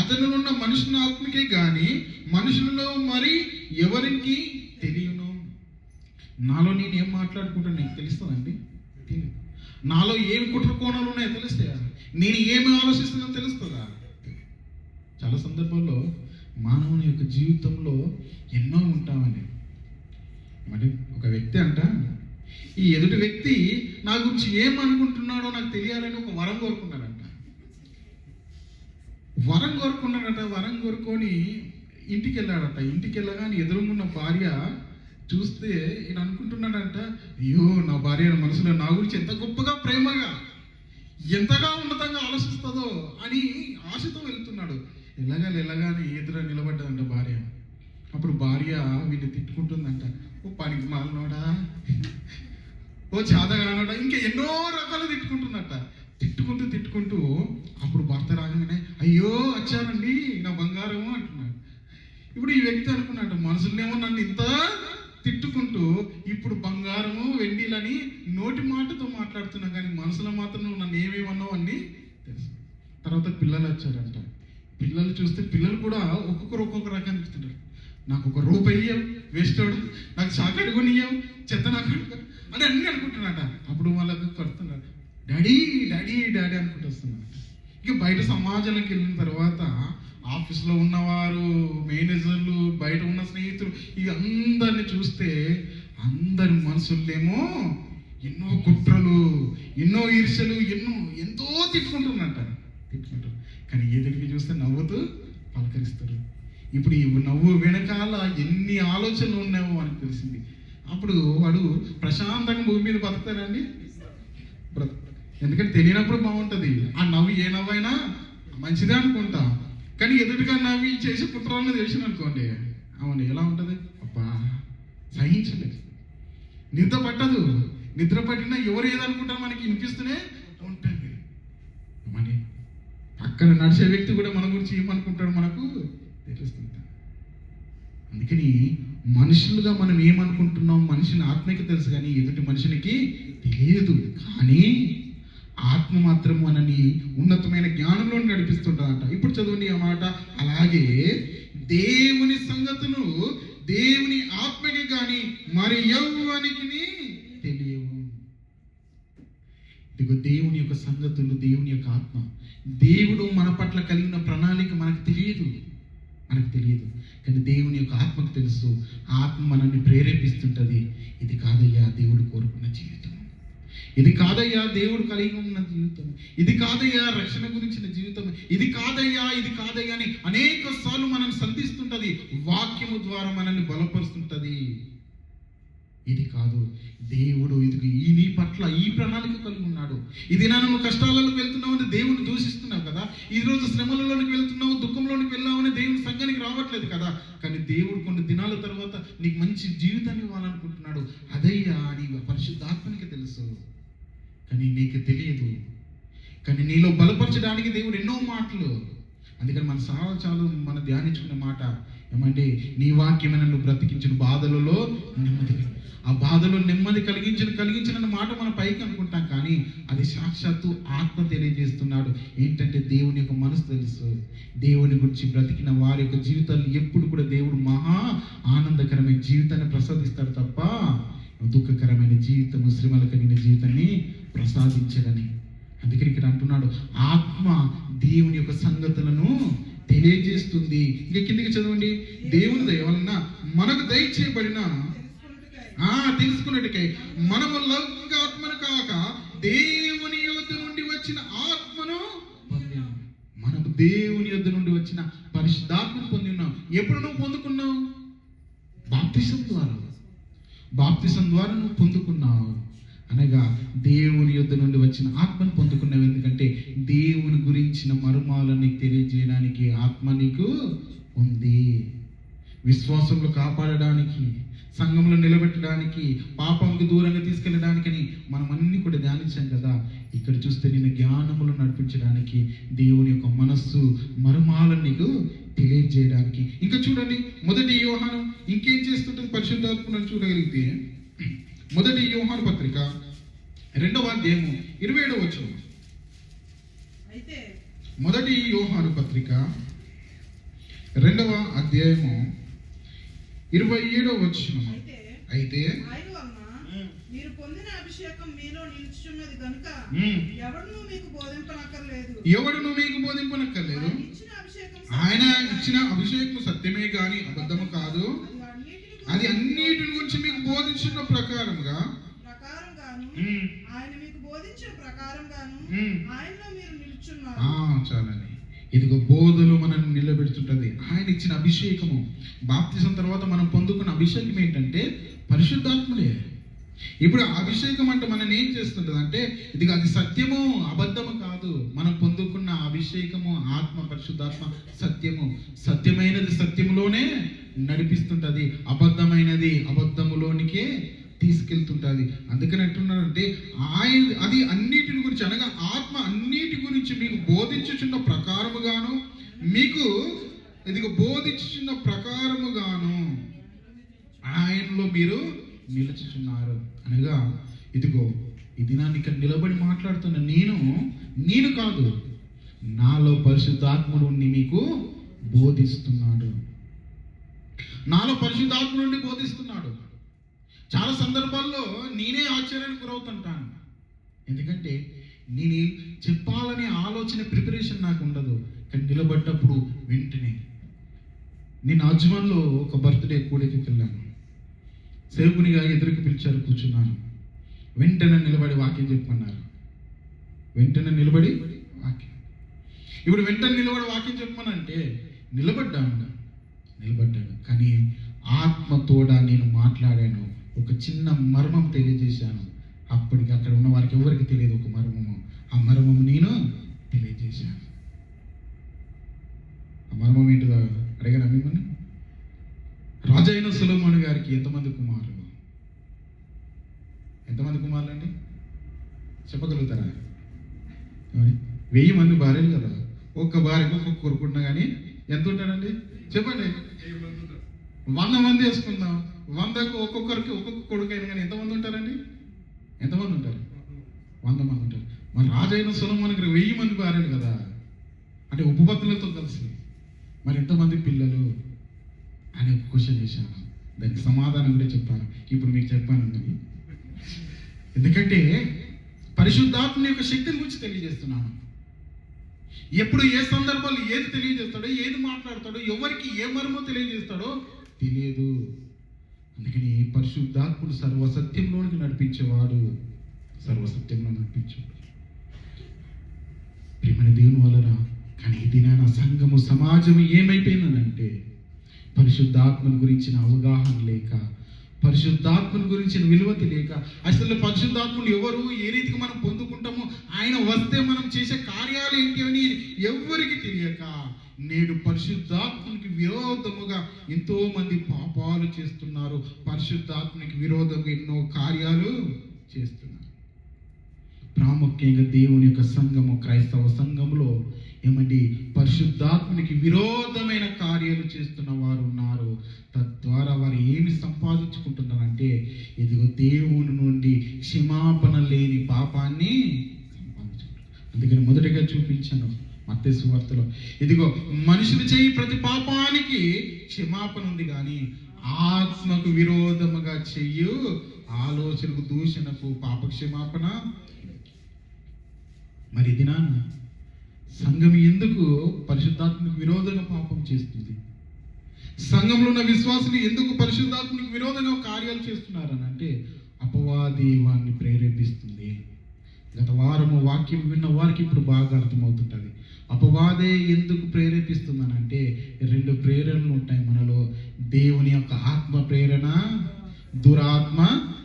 అతనిలో ఉన్న మనుషుని ఆత్మకే గాని మనుషులలో మరి ఎవరికి తెలియను. నాలో నేను ఏం మాట్లాడుకుంటాను నీకు తెలుస్తుందండి? తెలియదు. నాలో ఏం కుట్ర కోణాలు ఉన్నాయో తెలుస్తాయా? నేను ఏమి ఆలోచిస్తున్నా తెలుస్తుందా? చాలా సందర్భాల్లో మానవుని యొక్క జీవితంలో ఎన్నో ఉంటామని. మరి ఒక వ్యక్తి అంట, ఈ ఎదుటి వ్యక్తి నా గురించి ఏమనుకుంటున్నాడో నాకు తెలియాలని ఒక వరం కోరుకున్నాడంట. వరం కోరుకొని ఇంటికి వెళ్ళాడట. ఇంటికి వెళ్ళగానే ఎదురుగున్న భార్య చూస్తే ఈయన అనుకుంటున్నాడంట, అయ్యో నా భార్య మనసులో నా గురించి ఎంత గొప్పగా, ప్రేమగా, ఎంతగా ఉన్నతంగా ఆలోచిస్తుందో అని ఆశతో వెళ్తున్నాడు. వెళ్ళగానే ఎదుర నిలబడ్డదంట భార్య. అప్పుడు భార్య వీడిని తిట్టుకుంటుందంట, ఓ పనికి మాలినోడా, ఓ చాదగానోడా, ఇంకా ఎన్నో రకాలు తిట్టుకుంటున్నట్ట. తిట్టుకుంటూ అప్పుడు భర్త రాగానే, అయ్యో వచ్చానండి నా బంగారము అంటున్నాడు. ఇప్పుడు ఈ వ్యక్తి అనుకున్నట్టు మనసులోనేమో నన్ను ఇంత తిట్టుకుంటూ ఇప్పుడు బంగారము వెండిలని నోటి మాటతో మాట్లాడుతున్నా, కానీ మనసులో మాత్రం నువ్వు నన్ను ఏమేమన్నావు అని తెలుసు. తర్వాత పిల్లలు వచ్చారంట. పిల్లలు చూస్తే పిల్లలు కూడా ఒక్కొక్కరు ఒక్కొక్క రకాన్ని ఇస్తుంటారు. నాకు ఒక రూపాయి ఇయ్యవు, వేస్ట్ అవడం, నాకు చాకటి కొని ఇయ్యవు, చెత్త నాకు అని అన్నీ అనుకుంటున్నాట. అప్పుడు వాళ్ళకు కడుతున్నారు, డాడీ డాడీ డాడీ అనుకుంటూ వస్తున్నారు. ఇక బయట సమాజంలోకి వెళ్ళిన తర్వాత ఆఫీస్లో ఉన్నవారు, మేనేజర్లు, బయట ఉన్న స్నేహితులు, ఇక అందరిని చూస్తే అందరి మనసులేమో ఎన్నో కుట్రలు, ఎన్నో ఈర్ష్యలు, ఎంతో తిట్టుకుంటున్నట్ట. కానీ ఎదుటికి చూస్తే నవ్వుతూ పలకరిస్తారు. ఇప్పుడు ఈ నవ్వు వెనకాల ఎన్ని ఆలోచనలు ఉన్నాయో అని తెలిసింది. అప్పుడు వాడు ప్రశాంతంగా భూమి మీద బతుకుతాడండి. ఎందుకంటే తెలియనప్పుడు బాగుంటుంది. ఆ నవ్వు ఏ నవ్వైనా మంచిదే అనుకుంటా, కానీ ఎదుటిగా నవ్వి చేసే కుట్రాలను తెలిసిన అనుకోండి, అవును ఎలా ఉంటుంది, అబ్బా సహించలేదు. నిద్ర పట్టదు. నిద్ర పట్టినా ఎవరు ఏదనుకుంటారో మనకి వినిపిస్తూనే ఉంటుంది. మరి పక్కన నడిచే వ్యక్తి కూడా మన గురించి ఏమనుకుంటాడు మనకు తెలుస్తుంది. అందుకని మనుషులుగా మనం ఏమనుకుంటున్నాం మనిషిని ఆత్మకి తెలుసు, కానీ ఎదుటి మనిషినికి తెలియదు. కానీ ఆత్మ మాత్రం మనని ఉన్నతమైన జ్ఞానంలో నడిపిస్తుంటాడంట. ఇప్పుడు చదవండి ఆ మాట. అలాగే దేవుని సంగతులు దేవుని ఆత్మకి కానీ మరి ఎవ్వనికి తెలియవు. ఇదిగో దేవుని యొక్క సంగతులు, దేవుని యొక్క ఆత్మ, దేవుడు మన పట్ల కలిగిన ప్రణాళిక మనకు తెలియదు. కానీ దేవుని యొక్క ఆత్మకు తెలుసు. ఆత్మ మనల్ని ప్రేరేపిస్తుంటుంది. ఇది కాదయ్యా దేవుడు కోరుకున్న జీవితం, ఇది కాదయ్యా దేవుడు కలిగి ఉన్న జీవితం, ఇది కాదయ్యా రక్షణ గురించిన జీవితం, ఇది కాదయ్యా అని అనేక సార్లు మనల్ని సంధిస్తుంటది. వాక్యము ద్వారా మనల్ని బలపరుస్తుంటది. ఇది కాదు, దేవుడు ఇది నీ పట్ల ఈ ప్రణాళిక కలిగి ఉన్నాడు. ఇది నువ్వు కష్టాలలోకి వెళ్తున్నావు అని దేవుని దూషిస్తున్నావు కదా, ఈ రోజు శ్రమలలోనికి వెళ్తున్నావు, దుఃఖంలోనికి వెళ్ళావని దేవుని సంఘానికి రావట్లేదు కదా. కానీ దేవుడు కొన్ని దినాల తర్వాత నీకు మంచి జీవితాన్ని ఇవ్వాలనుకుంటున్నాడు. అదయ్యా నీ పరిశుద్ధాత్మనికి తెలుసు, కానీ నీకు తెలియదు. కానీ నీలో బలపరచడానికి దేవుడు ఎన్నో మాటలు. అందుకని మన చాలా మనం ధ్యానించుకునే మాట ఏమంటే, నీ వాక్యమే నన్ను బ్రతికించిన, బాధలలో నెమ్మది. ఆ బాధలో నెమ్మది కలిగించిన మాట మన పైకి అనుకుంటాం, కానీ అది సాక్షాత్తు ఆత్మ తెలియజేస్తున్నాడు. ఏంటంటే దేవుని యొక్క మనసు తెలుసు. దేవుని గురించి బ్రతికిన వారి యొక్క జీవితాలు ఎప్పుడు కూడా దేవుడు మహా ఆనందకరమైన జీవితాన్ని ప్రసాదిస్తాడు తప్ప దుఃఖకరమైన జీవితము, శ్రమలు కలిగిన జీవితాన్ని ప్రసాదించడని. అందుకని ఇక్కడ అంటున్నాడు, ఆత్మ దేవుని యొక్క సంగతులను తెలియజేస్తుంది. ఇంకా కిందికి చదవండి. దేవుని దయ వలన మనకు దయచేయబడిన తెలుసుకున్నట్టుకై మనము లౌకిక ఆత్మను కాక దేవుని యొద్ద నుండి వచ్చిన ఆత్మను పొందాము. మనము దేవుని యొద్ద నుండి వచ్చిన పరిశుద్ధాత్మను పొంది ఉన్నాం. ఎప్పుడు నువ్వు పొందుకున్నావు? బాప్తిసం ద్వారా నువ్వు పొందుకున్నావు. అనగా దేవుని యొద్ద నుండి వచ్చిన ఆత్మను పొందుకున్నావు. ఎందుకంటే దేవుని గురించిన మర్మాలను తెలియజేయడానికి ఆత్మ నీకు ఉంది. విశ్వాసంలో కాపాడడానికి, సంఘంలో నిలబెట్టడానికి, పాపంకు దూరంగా తీసుకెళ్ళడానికని మనం అన్ని కూడా ధ్యానించాం కదా. ఇక్కడ చూస్తే నిన్ను జ్ఞానములు నడిపించడానికి, దేవుని యొక్క మనస్సు మర్మాలను నీకు తెలియజేయడానికి. ఇంకా చూడండి, 1 యోహాను ఇంకేం చేస్తుంటుంది పరిశుద్ధాత్మను చూడగలిగితే, 1 యోహాను పత్రిక 2వ అధ్యాయము 27వ వచనం. 1 యోహాను పత్రిక 2వ అధ్యాయము 27వ వచనం. అయితే మీరు పొందిన అభిషేకం మీలో నిలుచుచున్నది గనుక ఎవడును మీకు బోధింపనక్కర్లేదు. ఆయన ఇచ్చిన అభిషేకం సత్యమే గాని అబద్ధము కాదు. అది అన్నిటి గురించి మీకు బోధించిన ప్రకారంగా ఆయన మీకు బోధించిన ప్రకారంగాను ఆయనలో మీరు నిలుచున్నారు. చాలండి. ఇదిగో బోధలు మనల్ని నిలబెడుతుంటది. ఆయన ఇచ్చిన అభిషేకము, బాప్తిసం తర్వాత మనం పొందుకున్న అభిషేకం ఏంటంటే పరిశుద్ధాత్మలే. ఇప్పుడు అభిషేకం అంటే మనం ఏం చేస్తుంటది అంటే, ఇది అది సత్యము అబద్ధము కాదు. మనం పొందుకున్న అభిషేకము ఆత్మ, పరిశుద్ధాత్మ సత్యము. సత్యమైనది సత్యములోనే నడిపిస్తుంటది, అబద్ధమైనది అబద్ధములోనికే తీసుకెళ్తుంటది. అందుకని అంటున్నారంటే అది అన్నిటిని గురించి, అనగా ఆత్మ అన్నిటి గురించి మీకు బోధించుచున్న ప్రకారముగాను, మీకు ఇదిగో బోధించుచున్న ప్రకారముగాను ఆయనలో మీరు నిలుచుచున్నారు అనగా, ఇదిగో ఈ దినాన్ని ఇక్కడ నిలబడి మాట్లాడుతున్న నేను కాదు, నాలో పరిశుద్ధాత్ముడు ఉండి మీకు బోధిస్తున్నాడు. నాలో పరిశుద్ధాత్ముడు ఉండి బోధిస్తున్నాడు. చాలా సందర్భాల్లో నేనే ఆశ్చర్యానికి గురవుతుంటాను. ఎందుకంటే నేను చెప్పాలనే ఆలోచన, ప్రిపరేషన్ నాకు ఉండదు. కానీ నిలబడ్డప్పుడు వెంటనే నేను అజ్మన్లో ఒక బర్త్డే కూడికి వెళ్ళాను. సేవకునిగా ఎదురుకు పిలిచారు, కూర్చున్నాను. వెంటనే నిలబడి వాక్యం చెప్పమన్నారు. వెంటనే నిలబడి వాక్యం. ఇప్పుడు వెంటనే నిలబడి వాక్యం చెప్పమనంటే నిలబడ్డాను. కానీ ఆత్మతోడ నేను మాట్లాడాను. ఒక చిన్న మర్మం తెలియజేశాను. అప్పటికి అక్కడ ఉన్న వారికి ఎవరికి తెలియదు ఒక మర్మము. ఆ మర్మము నేను తెలియజేశాను. ఆ మర్మం ఏంటిదో అడిగాను మిమ్మల్ని. రాజైన సొలొమోను గారికి ఎంతమంది కుమారులు? ఎంతమంది కుమారులు అండి? చెప్పగలుగుతారా? 1000 మంది భార్యలు కదా. ఒక్క భార్యకు ఒక్కొక్క కొడుకున్నా కానీ ఎంత ఉంటారండి? చెప్పండి. 100 మంది వేసుకుందాం. 100కు ఒక్కొక్కరికి ఒక్కొక్క కొడుకు అయినా కానీ ఎంతమంది ఉంటారండి? ఎంతమంది ఉంటారు? 100 మంది ఉంటారు. మరి రాజైన సొలొమోనుకి 1000 మంది భార్యలు కదా, అంటే ఉపపత్తులతో కలిసి మరి ఎంతమంది పిల్లలు అని ఒక క్వశ్చన్ చేశాను. దానికి సమాధానం కూడా చెప్పాను. ఇప్పుడు మీకు చెప్పాను. కానీ ఎందుకంటే పరిశుద్ధాత్మ యొక్క శక్తిని గురించి తెలియజేస్తున్నాను. ఎప్పుడు ఏ సందర్భాల్లో ఏది తెలియజేస్తాడో, ఏది మాట్లాడతాడో, ఎవరికి ఏ మర్మో తెలియజేస్తాడో తెలియదు. అందుకని పరిశుద్ధాత్ముడు సర్వసత్యంలోనికి నడిపించేవాడు. సర్వసత్యంలో నడిపించాడు ప్రియమైన దేవుని వలన. కానీ ఇది నా సంఘము, సమాజం ఏమైపోయిందనంటే పరిశుద్ధాత్మను గురించిన అవగాహన లేక, పరిశుద్ధాత్మను గురించిన విలువ తెలియక, అసలు పరిశుద్ధాత్ములు ఎవరు, ఏ రీతికి మనం పొందుకుంటామో, ఆయన వస్తే మనం చేసే కార్యాలు ఏంటి అని ఎవరికి తెలియక నేడు పరిశుద్ధాత్మనికి విరోధముగా ఎంతో మంది పాపాలు చేస్తున్నారు. పరిశుద్ధాత్మనికి విరోధంగా ఎన్నో కార్యాలు చేస్తున్నారు. ప్రాముఖ్యంగా దేవుని యొక్క సంఘము, క్రైస్తవ సంఘములో ఏమండి పరిశుద్ధాత్మనికి విరోధమైన కార్యాలు చేస్తున్న వారు ఉన్నారు. తద్వారా వారు ఏమి సంపాదించుకుంటున్నారంటే, ఇదిగో దేవుని నుండి క్షమాపణ లేని పాపాన్ని సంపాదించుకుంటారు. అందుకని మొదటిగా చూపించాను మత్తయి సువార్తలో, ఇదిగో మనుషులు చేయి ప్రతి పాపానికి క్షమాపణ ఉంది, కానీ ఆత్మకు విరోధముగా చెయ్యు ఆలోచనకు, దూషణకు పాప క్షమాపణ. మరి ఇది నాన్న సంఘం ఎందుకు పరిశుద్ధాత్మకు విరోధంగా పాపం చేస్తుంది? సంఘంలో ఉన్న విశ్వాసులు ఎందుకు పరిశుద్ధాత్మకు విరోధంగా కార్యాలు చేస్తున్నారని అంటే, అపవాది వారిని ప్రేరేపిస్తుంది. గత వారము వాక్యం విన్న వారికి ఇప్పుడు బాగా అర్థమవుతుంటుంది. అపవాదే ఎందుకు ప్రేరేపిస్తుందని అంటే 2 ప్రేరణలు ఉంటాయి మనలో. దేవుని యొక్క ఆత్మ ప్రేరణ, దురాత్మ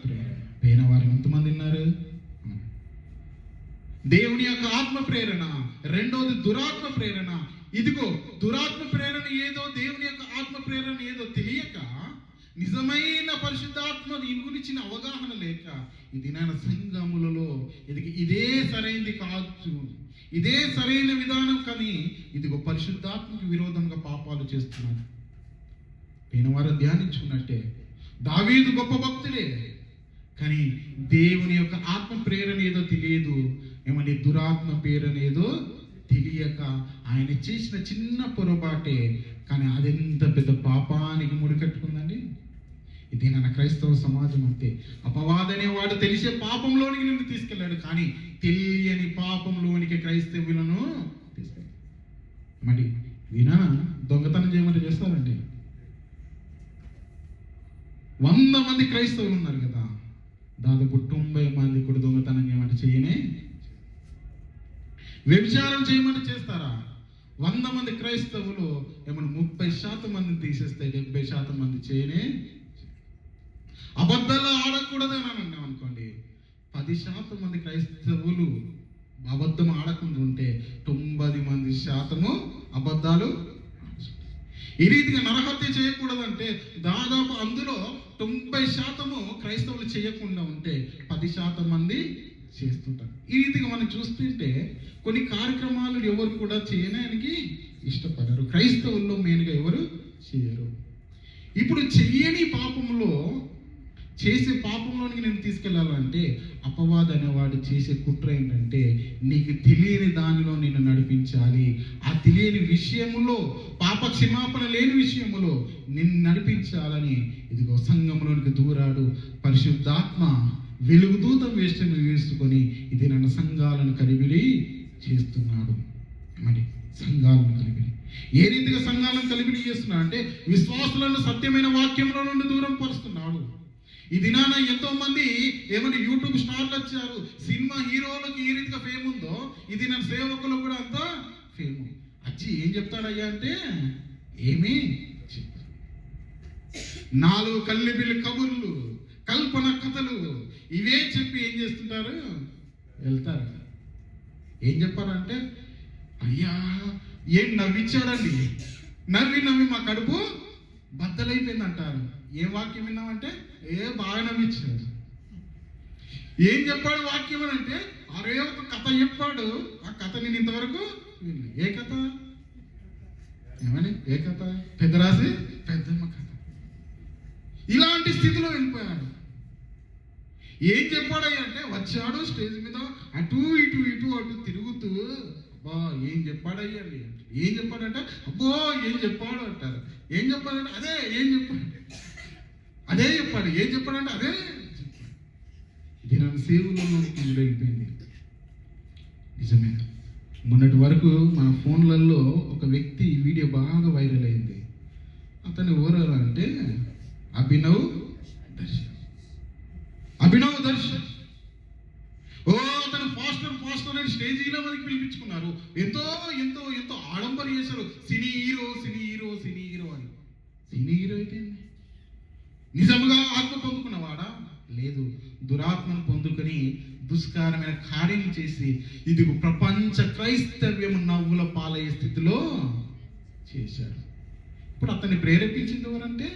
ప్రేరణ. పోయిన వారు ఎంతమంది ఉన్నారు? దేవుని యొక్క ఆత్మ ప్రేరణ, రెండోది దురాత్మ ప్రేరణ. ఇదిగో దురాత్మ ప్రేరణ ఏదో, దేవుని యొక్క ఆత్మ ప్రేరణ ఏదో తెలియక, నిజమైన పరిశుద్ధాత్మ దీని గురించిన అవగాహన లేక ఇది నా సంఘములలో ఇదే సరైనది కాదు, ఇదే సరైన విధానం, కానీ ఇదిగో పరిశుద్ధాత్మకు విరోధంగా పాపాలు చేస్తున్నారు. పోయిన వారు ధ్యానించుకున్నట్టే దావీదు గొప్ప భక్తులే, కానీ దేవుని యొక్క ఆత్మ ప్రేరణ ఏదో తెలియదు. ఏమని దురాత్మ ప్రేరణ ఏదో తెలియక ఆయన చేసిన చిన్న పొరపాటే, కానీ అదెంత పెద్ద పాపానికి ముడికట్టుకుందండి. ఇది నా క్రైస్తవ సమాజం అంతే. అపవాదనే వాడు తెలిసే పాపంలోనికి నిన్ను తీసుకెళ్ళాడు, కానీ తెలియని పాపంలోనికి క్రైస్తవులను తీసుకెళ్ళాడు. మరి వినా దొంగతనం చేయమంటే చేస్తారండి. 100 మంది క్రైస్తవులు ఉన్నారు కదా, దాదాపు 90 మంది కూడా దొంగతనం చేయమంటే చేయనే. వ్యభిచారం చేయమని చేస్తారా? 100 మంది క్రైస్తవులు ఏమన్నా 30% మందిని తీసేస్తే 70% మంది చేయనే. అబద్ధాలు ఆడకూడదని అన్నాం అనుకోండి, 10% మంది క్రైస్తవులు అబద్ధం ఆడకుండా ఉంటే 90% అబద్ధాలు. ఈ రీతిగా నరహత్య చేయకూడదంటే దాదాపు అందులో 90% క్రైస్తవులు చేయకుండా ఉంటే 10% మంది చేస్తుంటారు. ఈ రీతిగా మనం చూస్తుంటే కొన్ని కార్యక్రమాలు ఎవరు కూడా చేయడానికి ఇష్టపడరు. క్రైస్తవుల్లో మెయిన్గా ఎవరు చేయరు. ఇప్పుడు చెయ్యని పాపంలో చేసే పాపంలోనికి నేను తీసుకెళ్లాలంటే అపవాది అనేవాడు చేసే కుట్ర ఏంటంటే నీకు తెలియని దానిలో నిన్ను నడిపించాలి. ఆ తెలియని విషయంలో, పాప క్షమాపణ లేని విషయంలో నిన్ను నడిపించాలని ఇదిగో సంఘంలోనికి దూరాడు. పరిశుద్ధాత్మ వెలుగుదూత వేసుకొని ఇది నన్ను సంఘాలను కలిపిడి చేస్తున్నాడు. మరి సంఘాలను కలిపిడి ఏ రీతిగా సంఘాలను కలిపిడి చేస్తున్నా అంటే విశ్వాసులను సత్యమైన వాక్యంలో నుండి దూరం పరుస్తున్నాడు. ఈ దినాన ఎంతో మంది ఏమని యూట్యూబ్ స్టార్లు వచ్చారు, సినిమా హీరోలకు ఏ రీతిగా ఫేమ్ ఉందో ఇది నా సేవకులు కూడా అంత ఫేమ్. వచ్చి ఏం చెప్తాడయ్యా అంటే ఏమీ చెప్తాడు. 4 కల్లిబిల్లి కబుర్లు, కల్పన కథలు ఇవే చెప్పి ఏం చేస్తుంటారు, వెళ్తారు. ఏం చెప్పారంటే అయ్యా ఏం నవ్వించాడండి, నవ్వి మా కడుపు బద్దలైపోయింది అంటారు. ఏం వాక్యం విన్నామంటే బాగా నవ్వించాడు. ఏం చెప్పాడు వాక్యం అని అంటే అరే ఒక కథ చెప్పాడు, ఆ కథ నేను ఇంతవరకు విన్నా. ఏ కథ ఏమని? ఏ కథ? పెద్దరాసి పెద్దమ్మ కథ. ఇలాంటి స్థితిలో వెళ్ళిపోయాడు. ఏం చెప్పాడయ్యా అంటే వచ్చాడు స్టేజ్ మీద అటు అటు తిరుగుతూ అబ్బా ఏం చెప్పాడయ్యా అండి. ఏం చెప్పాడంటే అబ్బో ఏం చెప్పాడు అంటారు. ఏం చెప్పాడంటే అదే ఏం చెప్పాడు, అదే చెప్పాడు. ఏం చెప్పాడంటే అదే చెప్పాడు. ఇది నా సేవలోకి వెళ్ళిపోయింది. నిజమే. మొన్నటి వరకు మన ఫోన్లలో ఒక వ్యక్తి వీడియో బాగా వైరల్ అయింది. అతను ఎవరు అంటే అభినవ్ దర్శన్. ఓ అతను ఫాస్టర్ అని స్టేజీలో మనకి పిలిపించుకున్నారు. ఎంతో ఎంతో ఎంతో ఆడంబర చేశారు. సినీ హీరో అని. సినీ హీరో అయితే నిజంగా ఆత్మ పొందుకున్నవాడా? లేదు. దురాత్మను పొందుకొని దుష్కారమైన కార్యం చేసి ఇది ప్రపంచ క్రైస్తవ్యం నవ్వుల పాలయ్యే స్థితిలో చేశాడు. ఇప్పుడు అతన్ని ప్రేరేపించింది ఎవరంటే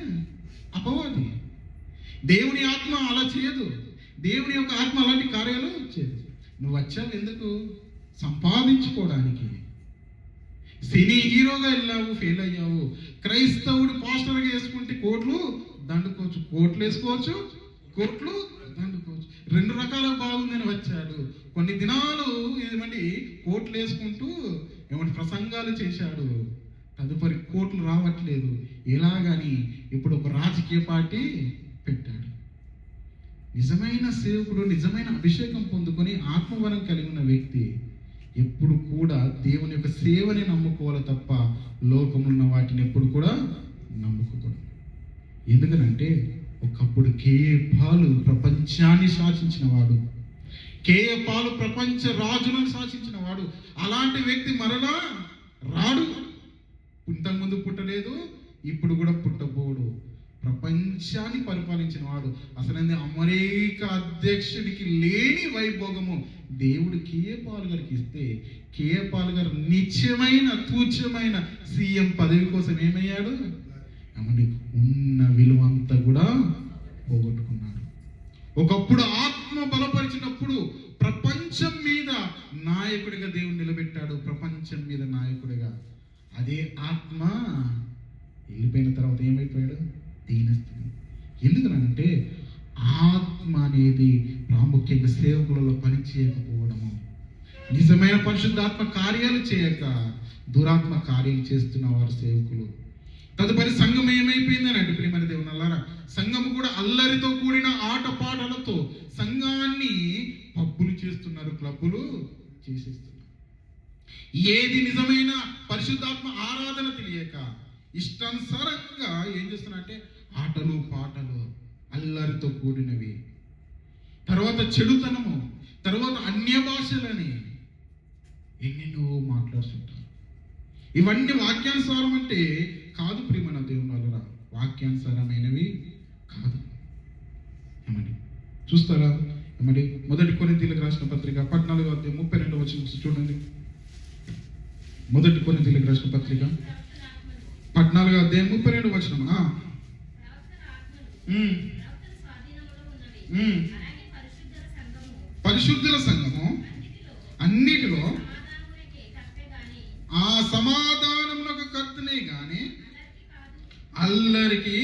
అపవాది. దేవుని ఆత్మ అలా చేయదు. దేవుని యొక్క ఆత్మ అలాంటి కార్యాలు చేయదు. నువ్వు వచ్చావు ఎందుకు? సంపాదించుకోవడానికి. సినీ హీరోగా వెళ్ళావు, ఫెయిల్ అయ్యావు. క్రైస్తవుడు పాస్టర్గా వేసుకుంటే కోట్లు దండుకోవచ్చు, కోట్లు వేసుకోవచ్చు, కోట్లు దండుకోవచ్చు. 2 రకాల బాగుందని వచ్చాడు. కొన్ని దినాలు ఏమండి కోట్లు వేసుకుంటూ ఏమంటే ప్రసంగాలు చేశాడు. తదుపరి కోట్లు రావట్లేదు. ఎలాగని ఇప్పుడు ఒక రాజకీయ పార్టీ పెట్టాడు. నిజమైన సేవకుడు, నిజమైన అభిషేకం పొందుకొని ఆత్మవరం కలిగి ఉన్న వ్యక్తి ఎప్పుడు కూడా దేవుని యొక్క సేవని నమ్ముకోవాలి తప్ప లోకంలో ఉన్న వాటిని ఎప్పుడు కూడా నమ్ముకోకూడదు. ఎందుకనంటే ఒకప్పుడు కేఏ పాలు ప్రపంచాన్ని శాసించిన వాడు, కేఏ పాలు ప్రపంచ రాజులను శాసించిన వాడు. అలాంటి వ్యక్తి మరలా రాడు. ఇంతకుముందు పుట్టలేదు, ఇప్పుడు కూడా పుట్టబోడు. ప్రపంచాన్ని పరిపాలించిన వాడు. అసలు అమెరికా అధ్యక్షుడికి లేని వైభోగము దేవుడు కేఏ పాల్ గారికి ఇస్తే కేఏ పాల్ గారు నిత్యమైన తూచ్యమైన సీఎం పదవి కోసం ఏమయ్యాడు? ఏమండి ఉన్న విలువంతా కూడా పోగొట్టుకున్నాడు. ఒకప్పుడు ఆత్మ బలపరిచినప్పుడు ప్రపంచం మీద నాయకుడిగా దేవుడు నిలబెట్టాడు. ప్రపంచం మీద నాయకుడిగా. అదే ఆత్మ వెళ్ళిపోయిన తర్వాత ఏమైపోయాడు? దీనస్థితి. ఎందుకనంటే ఆత్మ అనేది ప్రాముఖ్యంగా సేవకులలో పని చేయకపోవడము, నిజమైన పరిశుద్ధాత్మ కార్యాలు చేయక దురాత్మ కార్యాలు చేస్తున్న వారు సేవకులు. తదుపరి సంఘం ఏమైపోయిందని అంటే ప్రియమైన దేవునల్లారా, సంఘము కూడా అల్లరితో కూడిన ఆటపాటలతో సంఘాన్ని పబ్బులు చేస్తున్నారు, క్లబ్బులు చేసేస్తున్నారు. ఏది నిజమైన పరిశుద్ధాత్మ ఆరాధన తెలియక ఇష్టానుసారంగా ఏం చేస్తున్నారంటే ఆటలు పాటలు అల్లరితో కూడినవి, తర్వాత చెడుతనము, తర్వాత అన్య భాషలని ఎన్నెన్నో మాట్లాడుతుంటారు. ఇవన్నీ వాక్యానుసారం అంటే కాదు ప్రియమైన దేవునారా, వాక్యానుసారమైనవి కాదు. ఏమండి చూస్తారా? ఏమండి 1 కొరింథీయులకు రాసిన పత్రిక 14:32 చూడండి. 1 కొరింథీయులకు రాసిన పత్రిక 14:32. పరిశుద్ధుల సంఘము అన్నిటిలో ఆ సమాధానమునకు కర్తనే గాని అల్లరికి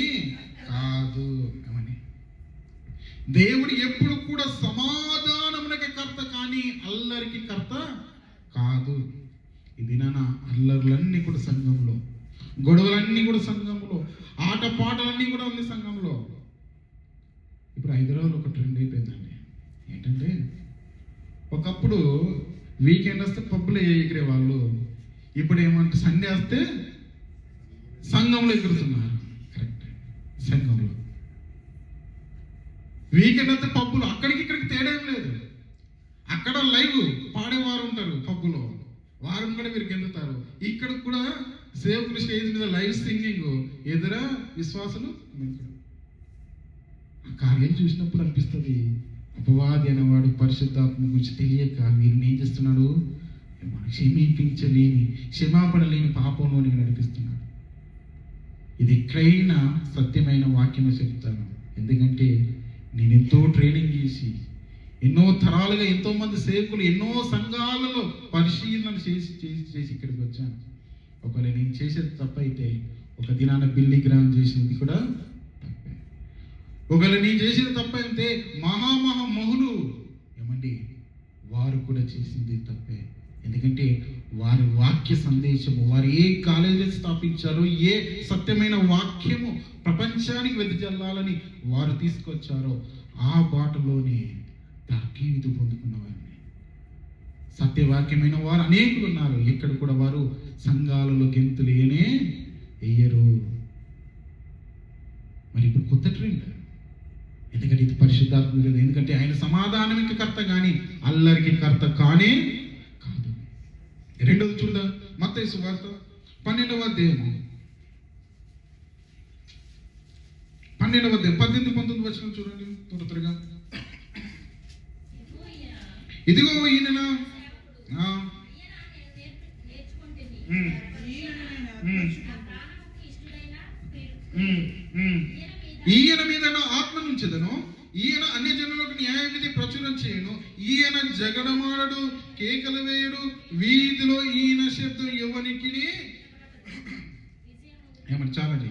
కాదు. ఇది నాన్న అల్లర్లన్నీ కూడా సంఘంలో, గొడవలన్నీ కూడా సంఘంలో, ఆటపాటలన్నీ కూడా ఉంది సంఘంలో. ఇప్పుడు హైదరాబాద్లో ఒక ట్రెండ్ అయిపోయిందండి. ఏంటంటే ఒకప్పుడు వీకెండ్ వస్తే పబ్బులో ఎగిరే వాళ్ళు ఇప్పుడు ఏమంటే సండే వస్తే సంఘంలో ఎగురుతున్నారు. కరెక్ట్, సంఘంలో వీకెండ్ వస్తే పబ్బులు, అక్కడికి ఇక్కడికి తేడా ఏం లేదు. అక్కడ లైవ్ పాడేవారు ఉంటారు పబ్బులో, వారం కూడా మీరు గెలుతారు. ఇక్కడ కూడా సేవకుల స్టేజ్ మీద లైవ్ సింగింగ్, ఎదురా విశ్వాసులు. ఆ కార్యం చూసినప్పుడు అనిపిస్తుంది, అపవాది అనేవాడు పరిశుద్ధాత్మ గురించి తెలియక వీరిని ఏం చేస్తున్నాడు, క్షమించలేని, క్షమాపణ లేని పాపంలోనికి నడిపిస్తున్నాడు. ఇది ఎక్కడైనా సత్యమైన వాక్యం చెప్తాను. ఎందుకంటే నేను ఎంతో ట్రైనింగ్ చేసి ఎన్నో తరాలుగా ఎంతోమంది సేవకులు ఎన్నో సంఘాలలో పరిశీలన చేసి ఇక్కడికి వచ్చాను. ఒకవేళ నేను చేసేది తప్పైతే, ఒక దినాన బిల్లి గ్రామ్ చేసినది కూడా తప్పే. ఒకవేళ నేను చేసేది తప్పైతే మహామహులు ఏమండి వారు కూడా చేసింది తప్పే. ఎందుకంటే వారి వాక్య సందేశము, వారు ఏ కాలేజీలు స్థాపించారో, ఏ సత్యమైన వాక్యము ప్రపంచానికి వెదజల్లాలని వారు తీసుకొచ్చారో ఆ బాటలోనే తర్కీదు పొందుకున్న వారిని, సత్యవాక్యమైన వారు అనేకులు ఉన్నారు. ఎక్కడ కూడా వారు సంఘాలలో గెంతులు వేయరు. మరి ఇప్పుడు కొత్త ట్రెండ్, ఎందుకంటే ఇది పరిశుద్ధాత్మ, ఎందుకంటే ఆయన సమాధానానికి కర్త కానీ అల్లరికి కర్త కానే కాదు. రెండవది చూద్దాం, మత్తయి సువార్త 12వ అధ్యాయం 18-19 వచనం చూడండి త్వరగా. ఇదిగో ఈయన ఈయన మీద నా ఆత్మ నుంచెదను, ఈయన అన్య జనులకు న్యాయ విధి ప్రచురం చేయను, ఈయన జగడమాడడు, కేకలు వేయడు, వీధిలో ఈయన శబ్దం ఎవరికి ఏమని చాలండి.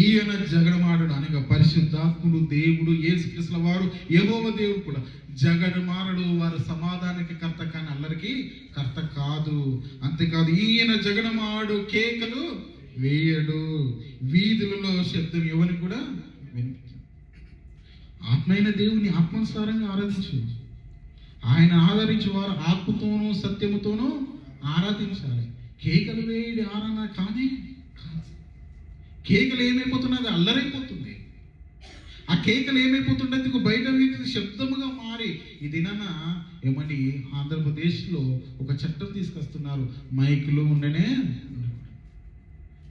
ఈయన జగడమాడడు అనగా పరిశుద్ధాత్ముడు దేవుడు యేసుక్రీస్తు వారు, యెహోవా దేవుడు కూడా జగడమాడడు. వారు సమాధానానికి కర్త కానీ అల్లరికి కర్త కాదు. అంతేకాదు ఈయన జగడమాడు, కేకలు వేయడు, వీధులలో శబ్దం ఎవరికి కూడా వినిపించదు. ఆత్మైన దేవుని ఆత్మానుసారంగా ఆరాధించు. ఆయన ఆదరించి వారు ఆత్మతోనూ సత్యముతోనూ ఆరాధించాలి. కేకలు వేయడి ఆరాధన కానీ కాదు. కేకలు ఏమైపోతున్నది, అల్లరైపోతుంది. ఆ కేకలు ఏమైపోతుండేందుకు బయట వీధి శబ్దముగా మారి ఈ దినాన ఏమని ఆంధ్రప్రదేశ్లో ఒక చట్టం తీసుకొస్తున్నారు, మైకులో ఉండనే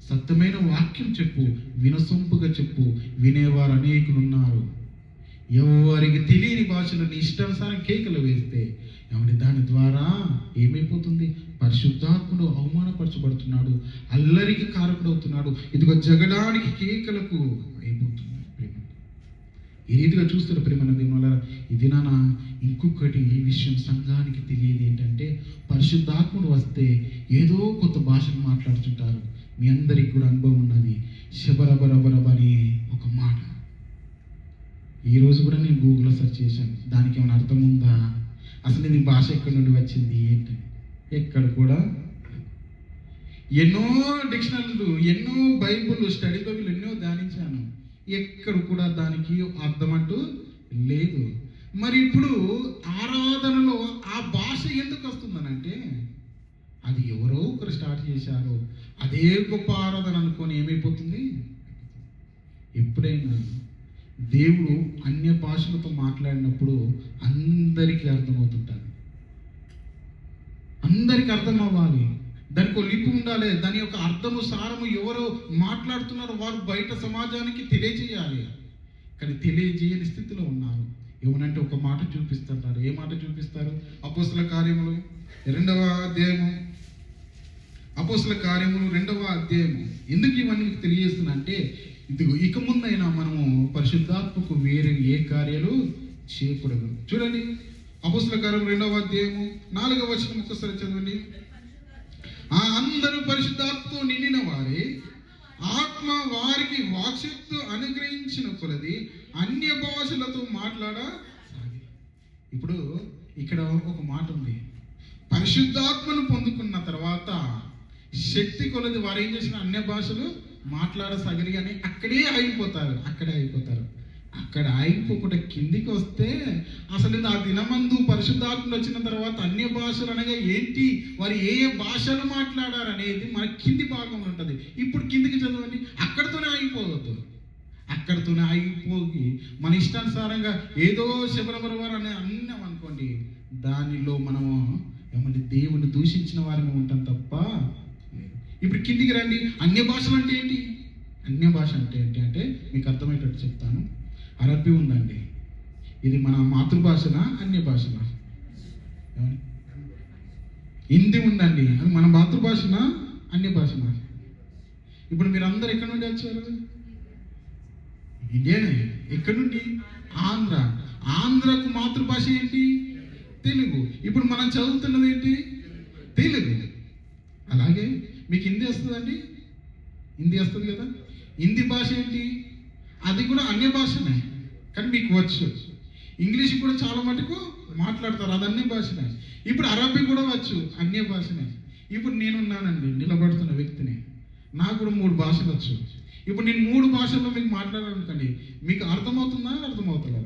సత్యమైన వాక్యం చెప్పు, వినసొంపుగా చెప్పు. వినేవారు అనేకులు ఉన్నారు. ఎవరికి తెలియని భాషలో నీ ఇష్టానుసారం కేకలు వేస్తే ఏమని దాని ద్వారా ఏమైపోతుంది, పరిశుద్ధాత్ముడు అవమానపరచబడుతున్నాడు, అల్లరికి కారకుడు అవుతున్నాడు. ఇదిగో జగడానికి కేకలకు అయిపోతున్నాడు. ఈ రీతిగా చూస్తారు ప్రేమన్న దేవుల. ఇది నాన్న ఇంకొకటి ఈ విషయం సంఘానికి తెలియదు ఏంటంటే, పరిశుద్ధాత్ముడు వస్తే ఏదో కొత్త భాషను మాట్లాడుతుంటారు. మీ అందరికి కూడా అనుభవం ఉన్నది. శబరబరబరబ అనే ఒక మాట ఈరోజు కూడా నేను గూగుల్లో సెర్చ్ చేశాను, దానికి ఏమైనా అర్థం ఉందా, అసలు ఇది భాష ఎక్కడి నుండి వచ్చింది ఏంటని. ఎక్కడ కూడా ఎన్నో డిక్షనరీలు, ఎన్నో బైబుల్, స్టడీ బైబుల్ ఎన్నో ధ్యానించాను, ఎక్కడ కూడా దానికి అర్థం అంటూ లేదు. మరి ఇప్పుడు ఆరాధనలో ఆ భాష ఎందుకు వస్తుందనంటే, అది ఎవరో ఒకరు స్టార్ట్ చేశారు, అదే గొప్ప ఆరాధన అనుకొని ఏమైపోతుంది. ఎప్పుడైనా దేవుడు అన్య భాషలతో మాట్లాడినప్పుడు అందరికీ అర్థమవుతుంటారు, అందరికీ అర్థం అవ్వాలి. దానికి ఒక లిపి ఉండాలి, దాని యొక్క అర్థము సారము ఎవరో మాట్లాడుతున్నారో వారు బయట సమాజానికి తెలియజేయాలి. కానీ తెలియజేయని స్థితిలో ఉన్నారు. ఏమనంటే ఒక మాట చూపిస్తుంటారు. ఏ మాట చూపిస్తారు? అపోస్తల కార్యములు 2వ అధ్యాయము, అపోస్తల కార్యములు 2వ అధ్యాయము. ఎందుకు ఇవన్నీ మీకు తెలియజేస్తున్నా అంటే, ఇదిగో ఇక ముందైనా మనము పరిశుద్ధాత్మకు వేరే ఏ కార్యాలు చేయకూడదు. చూడండి అపోస్తల కార్యము 2వ అధ్యాయము 4వ వచనం ఒక్కసారి చదవండి. అందరూ పరిశుద్ధాత్మతో నిండిన వారే, ఆత్మ వారికి వాక్శక్తి అనుగ్రహించిన కొలది అన్య భాషలతో మాట్లాడసాగి. ఇప్పుడు ఇక్కడ ఒక మాట ఉంది, పరిశుద్ధాత్మను పొందుకున్న తర్వాత శక్తి కొలది వారు ఏం చేసిన అన్య భాషలు మాట్లాడసగలి అని అక్కడే ఆగిపోతారు. అక్కడ ఆగిపోకుండా కిందికి వస్తే అసలు ఆ దినమందు పరిశుద్ధాత్మ వచ్చిన తర్వాత అన్య భాషలు అనగా ఏంటి, వారు ఏ ఏ భాషలు మాట్లాడారు అనేది మన కింది భాగంలో ఉంటుంది. ఇప్పుడు కిందికి చదవండి. అక్కడితోనే ఆగిపోయి మన ఇష్టానుసారంగా ఏదో శబరబరవారు అని అన్నాం అనుకోండి, దానిలో మనము ఏమంటే దేవుని దూషించిన వారిని ఉంటాం తప్ప. ఇప్పుడు కిందికి రండి. అన్య భాషలు అంటే ఏంటి? అన్య భాష అంటే ఏంటి అంటే మీకు అర్థమయ్యేటట్టు చెప్తాను. అరబ్బీ ఉందండి, ఇది మన మాతృభాషనా అన్య భాషనా? హిందీ ఉందండి, అది మన మాతృభాషనా అన్య భాషనా? ఇప్పుడు మీరు అందరు ఎక్కడి నుండి వచ్చారు? ఇండియానే. ఎక్కడి నుండి? ఆంధ్రకు మాతృభాష ఏంటి? తెలుగు. ఇప్పుడు మనం చదువుతున్నది ఏంటి? తెలుగు. అలాగే మీకు హిందీ వస్తుందండి? హిందీ వస్తుంది కదా. హిందీ భాష ఏంటి? అది కూడా అన్య భాషనే, కానీ మీకు వచ్చు. ఇంగ్లీష్ కూడా చాలా మటుకు మాట్లాడతారు, అది అన్య భాషనే. ఇప్పుడు అరబీ కూడా వచ్చు, అన్య భాషనే. ఇప్పుడు నేనున్నానండి, నిలబడుతున్న వ్యక్తిని, నాకు కూడా 3 భాషలు వచ్చు. ఇప్పుడు నేను 3 భాషల్లో మీకు మాట్లాడాలనుకోండి, మీకు అర్థమవుతుందా? అర్థమవుతుందా?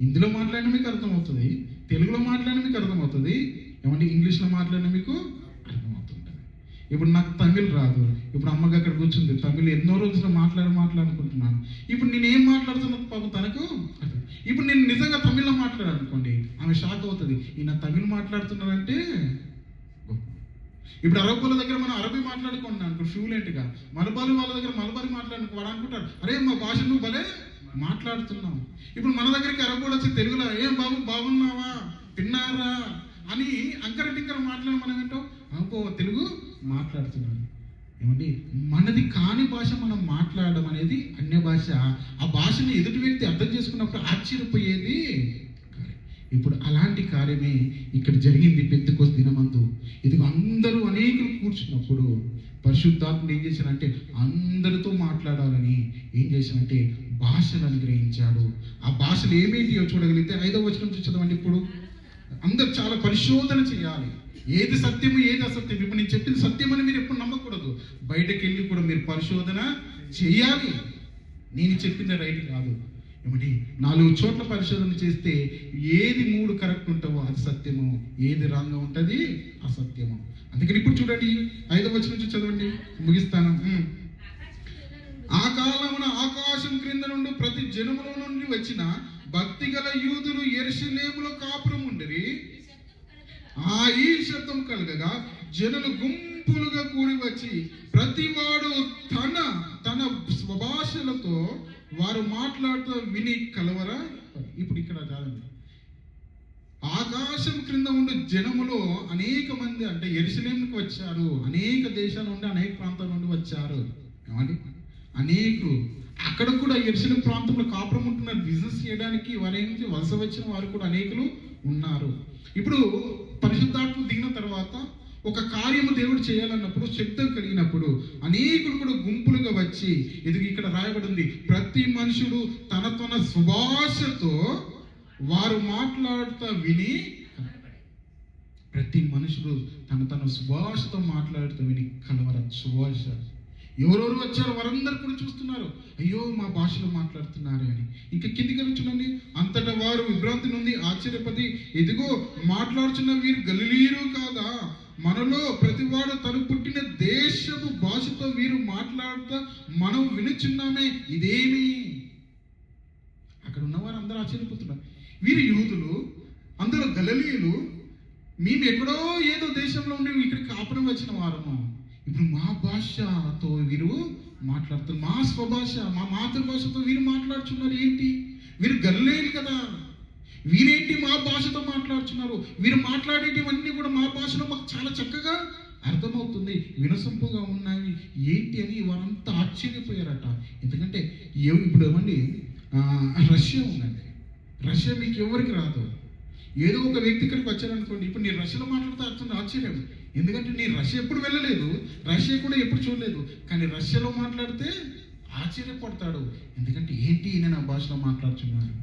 హిందీలో మాట్లాడిన మీకు అర్థమవుతుంది, తెలుగులో మాట్లాడిన మీకు అర్థమవుతుంది, ఏమంటే ఇంగ్లీష్లో మాట్లాడిన మీకు అర్థమవుతుంటుంది. ఇప్పుడు నాకు తమిళ్ రాదు. ఇప్పుడు అమ్మకి అక్కడ కూర్చుంది, తమిళ్ ఎన్నో రోజులు మాట్లాడుకుంటున్నాను. ఇప్పుడు నేను ఏం మాట్లాడుతున్నాను పాపం తనకు. ఇప్పుడు నేను నిజంగా తమిళ్లో మాట్లాడాలనుకోండి, ఆమె షాక్ అవుతుంది, ఈయన తమిళ్ మాట్లాడుతున్నానంటే. ఇప్పుడు అరబ్బుల దగ్గర మనం అరబీ మాట్లాడుకుంటున్నాం అనుకో ఫ్లూయెంట్గా, మలబారీ వాళ్ళ దగ్గర మలబారీ మాట్లాడుకో, వాడు అనుకుంటారు అరే మా భాష నువ్వు భలే మాట్లాడుతున్నావు. ఇప్పుడు మన దగ్గరికి అరబ్బులు వచ్చి తెలుగులో ఏం బాబు బాగున్నావా తిన్నారా అని అంకర టింకర మాట్లాడి మనం ఏంటో అనుకో తెలుగు మాట్లాడుతున్నాడు. ఏమండి, మనది కాని భాష మనం మాట్లాడడం అనేది అన్య భాష. ఆ భాషని ఎదుటి వ్యక్తి అర్థం చేసుకున్నప్పుడు ఆశ్చర్యపోయేది. ఇప్పుడు అలాంటి కార్యమే ఇక్కడ జరిగింది పెంతెకోస్తు దినమందు. ఇదిగో అందరూ అనేకులు కూర్చున్నప్పుడు పరిశుద్ధాత్మ ఏం చేశాడంటే అందరితో మాట్లాడాలని ఏం చేశాడంటే భాషలు అనుగ్రహించాడు. ఆ భాషలు ఏమేంటియో చూడగలిగితే 5వ వచనం నుంచి చదవండి. ఇప్పుడు అందరు చాలా పరిశోధన చేయాలి, ఏది సత్యము ఏది అసత్యం. ఇప్పుడు నేను చెప్పింది సత్యం అని మీరు ఎప్పుడు నమ్మకూడదు, బయటకు వెళ్ళి కూడా మీరు పరిశోధన చేయాలి. నేను చెప్పింది రైట్ కాదు. ఏమండి, 4 చోట్ల పరిశోధన చేస్తే ఏది 3 కరెక్ట్ ఉంటావో అది సత్యము, ఏది రాంగ్ ఉంటుంది అసత్యము. అందుకని ఇప్పుడు చూడండి 5వ వచనం నుంచి చదవండి, ముగిస్తాను. ఆ కాలమున ఆకాశం క్రింద నుండి ప్రతి జనముల నుండి వచ్చిన భక్తి గల యూదులు యెరూషలేములో కాపురం ఉండిరి. ఈ శబ్దం కలగగా జనులు గుంపులుగా కూడి వచ్చి ప్రతివాడు తన తన స్వభాషలతో వారు మాట్లాడుతూ విని కలవరా. ఇప్పుడు ఇక్కడ కాదండి, ఆకాశం క్రింద ఉండే జనములో అనేక మంది అంటే యెరూషలేముకు వచ్చారు, అనేక దేశాల నుండి అనేక ప్రాంతాల నుండి వచ్చారు. ఏమండి, అనేకులు అక్కడ కూడా యెరూషలేం ప్రాంతంలో కాపురం ఉంటున్నారు, బిజినెస్ చేయడానికి వారేంటి వలస వచ్చిన వారు కూడా అనేకులు ఉన్నారు. ఇప్పుడు పరిశుద్ధాత్మ దిగిన తర్వాత ఒక కార్యము దేవుడు చేయాలన్నప్పుడు శబ్దం కలిగినప్పుడు అనేకులు కూడా గుంపులుగా వచ్చి, ఇది ఇక్కడ రాయబడింది, ప్రతి మనుషుడు తన తన సుభాషతో వారు మాట్లాడుతూ విని, ప్రతి మనుషుడు తన తన సుభాషతో మాట్లాడుతూ విని కలవర. సుభాష ఎవరెవరు వచ్చారో వారందరూ కూడా చూస్తున్నారు, అయ్యో మా భాషలో మాట్లాడుతున్నారు అని. ఇంకా కిందికి చూడండి, అంతటా వారు విభ్రాంతి నుండి ఆశ్చర్యపడి, ఇదిగో మాట్లాడుతున్న వీరు గలిలీయులు కాదా, మనలో ప్రతివాడు తను పుట్టిన దేశపు భాషతో వీరు మాట్లాడుతూ మనం వినుచున్నామే, ఇదేమి. అక్కడ ఉన్నవారు అందరూ ఆశ్చర్యపోతున్నారు, వీరు యూదులు, అందులో గలిలీయులు, మేము ఎక్కడో ఏదో దేశంలో ఉండి ఇక్కడికి కాపురం వచ్చిన వారము, ఇప్పుడు మా భాషతో వీరు మాట్లాడుతున్నారు, మా స్వభాష మా మాతృభాషతో వీరు మాట్లాడుతున్నారు. ఏంటి, వీరు గలిలీయులు కదా, వీరేంటి మా భాషతో మాట్లాడుతున్నారు, వీరు మాట్లాడేటివన్నీ కూడా మా భాషలో మాకు చాలా చక్కగా అర్థమవుతుంది, వినసొంపుగా ఉన్నాయి ఏంటి అని వారంతా ఆశ్చర్యపోయారట. ఎందుకంటే ఇప్పుడు ఏమండి, రష్యా ఉందండి, రష్యా మీకు ఎవరికి రాదు. ఏదో ఒక వ్యక్తి ఇక్కడికి వచ్చారనుకోండి, ఇప్పుడు నేను రష్యాలో మాట్లాడితే అర్థం ఆశ్చర్యం, ఎందుకంటే నేను రష్యా ఎప్పుడు వెళ్ళలేదు, రష్యా కూడా ఎప్పుడు చూడలేదు, కానీ రష్యాలో మాట్లాడితే ఆశ్చర్యపడతాడు. ఎందుకంటే ఏంటి నేను ఆ భాషలో మాట్లాడుతున్నాను.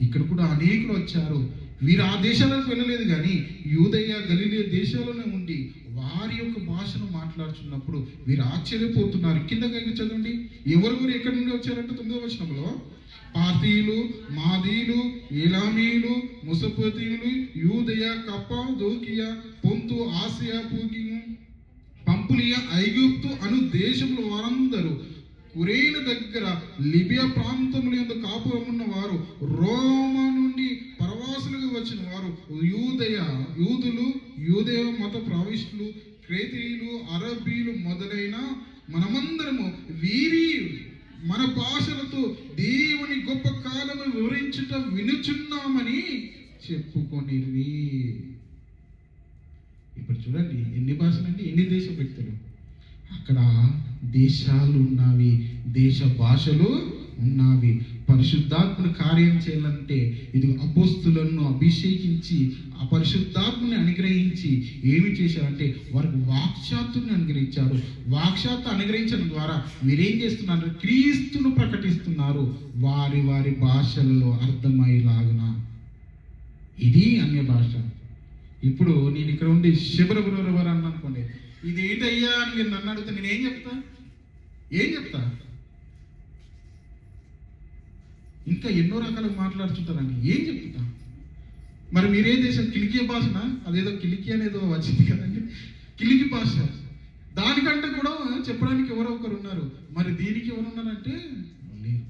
ఇక్కడ కూడా అనేకులు వచ్చారు, వీరు ఆ దేశాలకు వెళ్ళలేదు, కానీ యూదయ గలిలయ దేశాల్లోనే ఉండి వారి యొక్క భాషను మాట్లాడుతున్నప్పుడు వీరు ఆశ్చర్యపోతున్నారు. కిందకి చదవండి. ఎవరెవరు ఎక్కడి నుండి వచ్చారంటే 9వ వచనంలో పార్తీయులు, మాదీలు, ఏలామీలు, ముసపోతీయులు, యూదయ, కప్పదోకియా, పొంతు, ఆసియా, పంపులియా, ఐగుప్తు అను దేశంలో వారందరూ, కురేను దగ్గర లిబియా ప్రాంతంలో యందు కాపురమున్న వారు, రోమా నుండి పరవాసులుగా వచ్చిన వారు, యూదులు, యూదేయ మత ప్రవిష్టులు, క్రేతీయులు, అరబీలు మొదలైన మనమందరము వీరి మన భాషలతో దేవుని గొప్ప కాలము వివరించుట వినుచున్నామని చెప్పుకొనిరి. ఇప్పుడు చూడండి, ఎన్ని భాషలండి, ఎన్ని దేశ వ్యక్తులు. అక్కడ దేశాలు ఉన్నవి, దేశ భాషలు ఉన్నవి. పరిశుద్ధాత్మను కార్యం చేయాలంటే ఇది అపోస్తులను అభిషేకించి ఆ పరిశుద్ధాత్మని అనుగ్రహించి ఏమి చేశారంటే వారికి వాక్చాతుని అనుగ్రహించారు. వాక్చాతు అనుగ్రహించడం ద్వారా మీరేం చేస్తున్నారు? క్రీస్తును ప్రకటిస్తున్నారు వారి వారి భాషలలో అర్థమయ్యేలాగున. ఇది అన్య భాష. ఇప్పుడు నేను ఇక్కడ ఉండి శిబరబురబరు అన్న అనుకోండి, ఇది ఏంటయ్యా అని మీరు నన్ను అడిగితే నేను ఏం చెప్తా? ఇంకా ఎన్నో రకాలుగా మాట్లాడుతుంటారండి, ఏం చెప్తా? మరి మీరే దేశం? కిలికియా భాషనా? అదేదో కిలికి అనేదో వచ్చింది కదండి, కిలికి భాష. దానికంటే కూడా చెప్పడానికి ఎవరో ఒకరు ఉన్నారు. మరి దీనికి ఎవరు ఉన్నారంటే లేరు.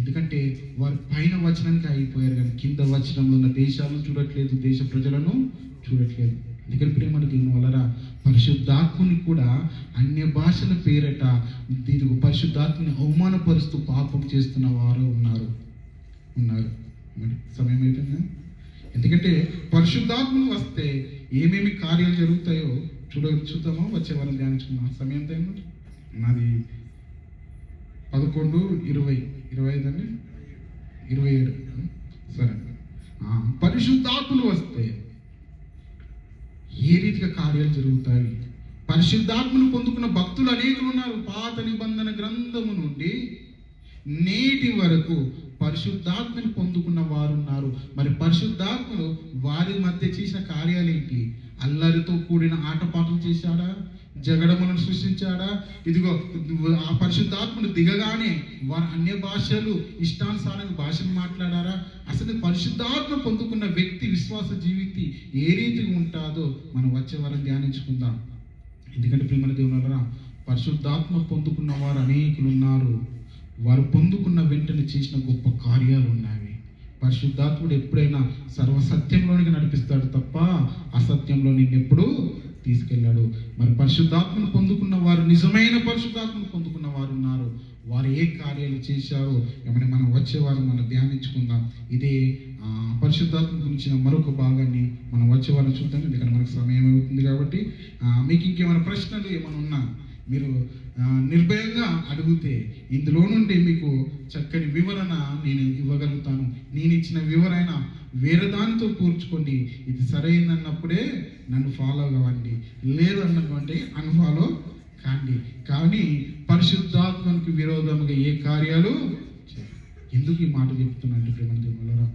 ఎందుకంటే వారు పైన వచనానికి అయిపోయారు, కానీ కింద వచనంలో ఉన్న దేశాలను చూడట్లేదు, దేశ ప్రజలను చూడట్లేదు. అందుకని ప్రేమ దీని వలన పరిశుద్ధాత్మని కూడా అన్య భాషల పేరట దీనికి పరిశుద్ధాత్మని అవమానపరుస్తూ పాపం చేస్తున్న వారు ఉన్నారు. మరి సమయం అయిపోయిందా? ఎందుకంటే పరిశుద్ధాత్మను వస్తే ఏమేమి కార్యాలు జరుగుతాయో చూద్దామో వచ్చే వారం ధ్యానించుకున్నాం. సమయం టైం నాది 11:20 అండి, 27. సరే, పరిశుద్ధాత్మలు వస్తే ఏ రీతిగా కార్యాలు జరుగుతాయి? పరిశుద్ధాత్మను పొందుకున్న భక్తులు అనేకులు ఉన్నారు. పాత నిబంధన గ్రంథము నుండి నేటి వరకు పరిశుద్ధాత్మను పొందుకున్న వారు ఉన్నారు. మరి పరిశుద్ధాత్మలు వారి మధ్య చేసిన కార్యాలేంటి? అల్లరితో కూడిన ఆటపాటలు చేశాడా? జగడములను సృష్టించాడా? ఇదిగో ఆ పరిశుద్ధాత్మను దిగగానే వారు అన్య భాషలు, ఇష్టానుసారంగా భాషలు మాట్లాడారా? అసలు పరిశుద్ధాత్మ పొందుకున్న వ్యక్తి విశ్వాస జీవితి ఏ రీతిగా ఉంటుందో మనం వచ్చే వారం ధ్యానించుకుందాం. ఎందుకంటే ప్రేమ దేవుని పరిశుద్ధాత్మ పొందుకున్న వారు అనేకులు ఉన్నారు. వారు పొందుకున్న వెంటనే చేసిన గొప్ప కార్యాలు ఉన్నాయి. పరిశుద్ధాత్ముడు ఎప్పుడైనా సర్వసత్యంలోనికి నడిపిస్తాడు తప్ప అసత్యంలో నిన్నెప్పుడు తీసుకెళ్ళాడు. మరి పరిశుద్ధాత్మను పొందుకున్న వారు, నిజమైన పరిశుద్ధాత్మను పొందుకున్న వారు ఉన్నారు. వారు ఏ కార్యాలు చేశారో ఏమైనా మనం వచ్చేవారు మనం ధ్యానించుకుందాం. ఇదే పరిశుద్ధాత్మ గురించిన మరొక భాగాన్ని మనం వచ్చేవారు చూద్దాం. ఎందుకంటే మనకు సమయం అవుతుంది కాబట్టి మీకు ఇంకేమైనా ప్రశ్నలు ఏమైనా ఉన్నా మీరు నిర్భయంగా అడిగితే ఇందులో నుండి మీకు చక్కని వివరణ నేను ఇవ్వగలుగుతాను. నేను ఇచ్చిన వివరణ వేరే దానితో కూర్చుకోండి. ఇది సరైనన్నప్పుడే నన్ను ఫాలో కావండి, లేదన్నటువంటి అన్ఫాలో కాండి. కానీ పరిశుద్ధాత్మకు విరోధముగా ఏ కార్యాలు ఎందుకు ఈ మాట చెప్తున్నానంటే ప్రేమ దేవులారా,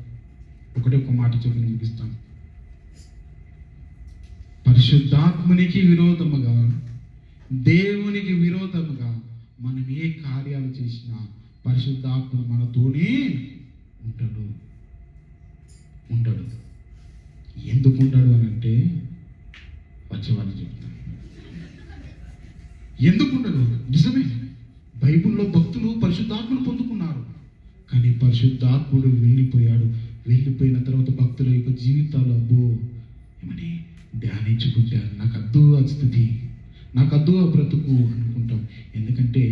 ఒక మాట చెప్పి ముగిస్తాను. పరిశుద్ధాత్మనికి విరోధముగా, దేవునికి విరోధముగా మనం ఏ కార్యాలు చేసినా పరిశుద్ధాత్మ మనతోనే ఉంటాడు. ఎందుకు ఉంటాడు అని అంటే వచ్చేవాళ్ళు చెప్తాను. ఎందుకు ఉండడు? నిజమే, బైబిల్లో భక్తులు పరిశుద్ధాత్మను పొందుకున్నారు, కానీ పరిశుద్ధాత్ముడు వెళ్ళిపోయిన తర్వాత భక్తుల యొక్క జీవితాలు ఏమని ధ్యానించుకుంటారు. నాకు అద్దు ఆ స్థితి, నాకు అద్దు ఆ బ్రతుకు అనుకుంటాం. ఎందుకంటే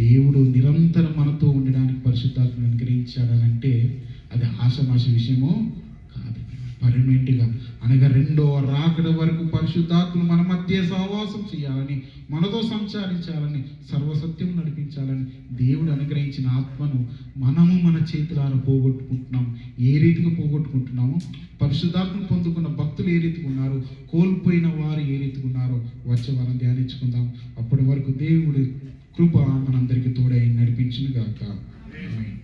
దేవుడు నిరంతరం మనతో ఉండడానికి పరిశుద్ధాత్మను అనుగ్రహించాడనంటే అది ఆషమాష విషయమో కాదు. పర్మనెంట్గా అనగా రెండవ రాకడ వరకు పరిశుద్ధాత్మను మన మధ్య సహవాసం చేయాలని, మనతో సంచారించాలని, సర్వసత్యం నడిపించాలని దేవుడు అనుగ్రహించిన ఆత్మను మనము మన చేతులారా పోగొట్టుకుంటున్నాం. ఏ రీతిగా పోగొట్టుకుంటున్నామో, పరిశుద్ధాత్మను పొందుకున్న భక్తులు ఏ రీతిగా ఉన్నారు, కోల్పోయిన వారు ఏ రీతిగా ఉన్నారో వచ్చే వారం ధ్యానించుకుందాం. అప్పటి వరకు దేవుడి కృప మనందరికీ తోడై నడిపించును గాక. ఆమేన్.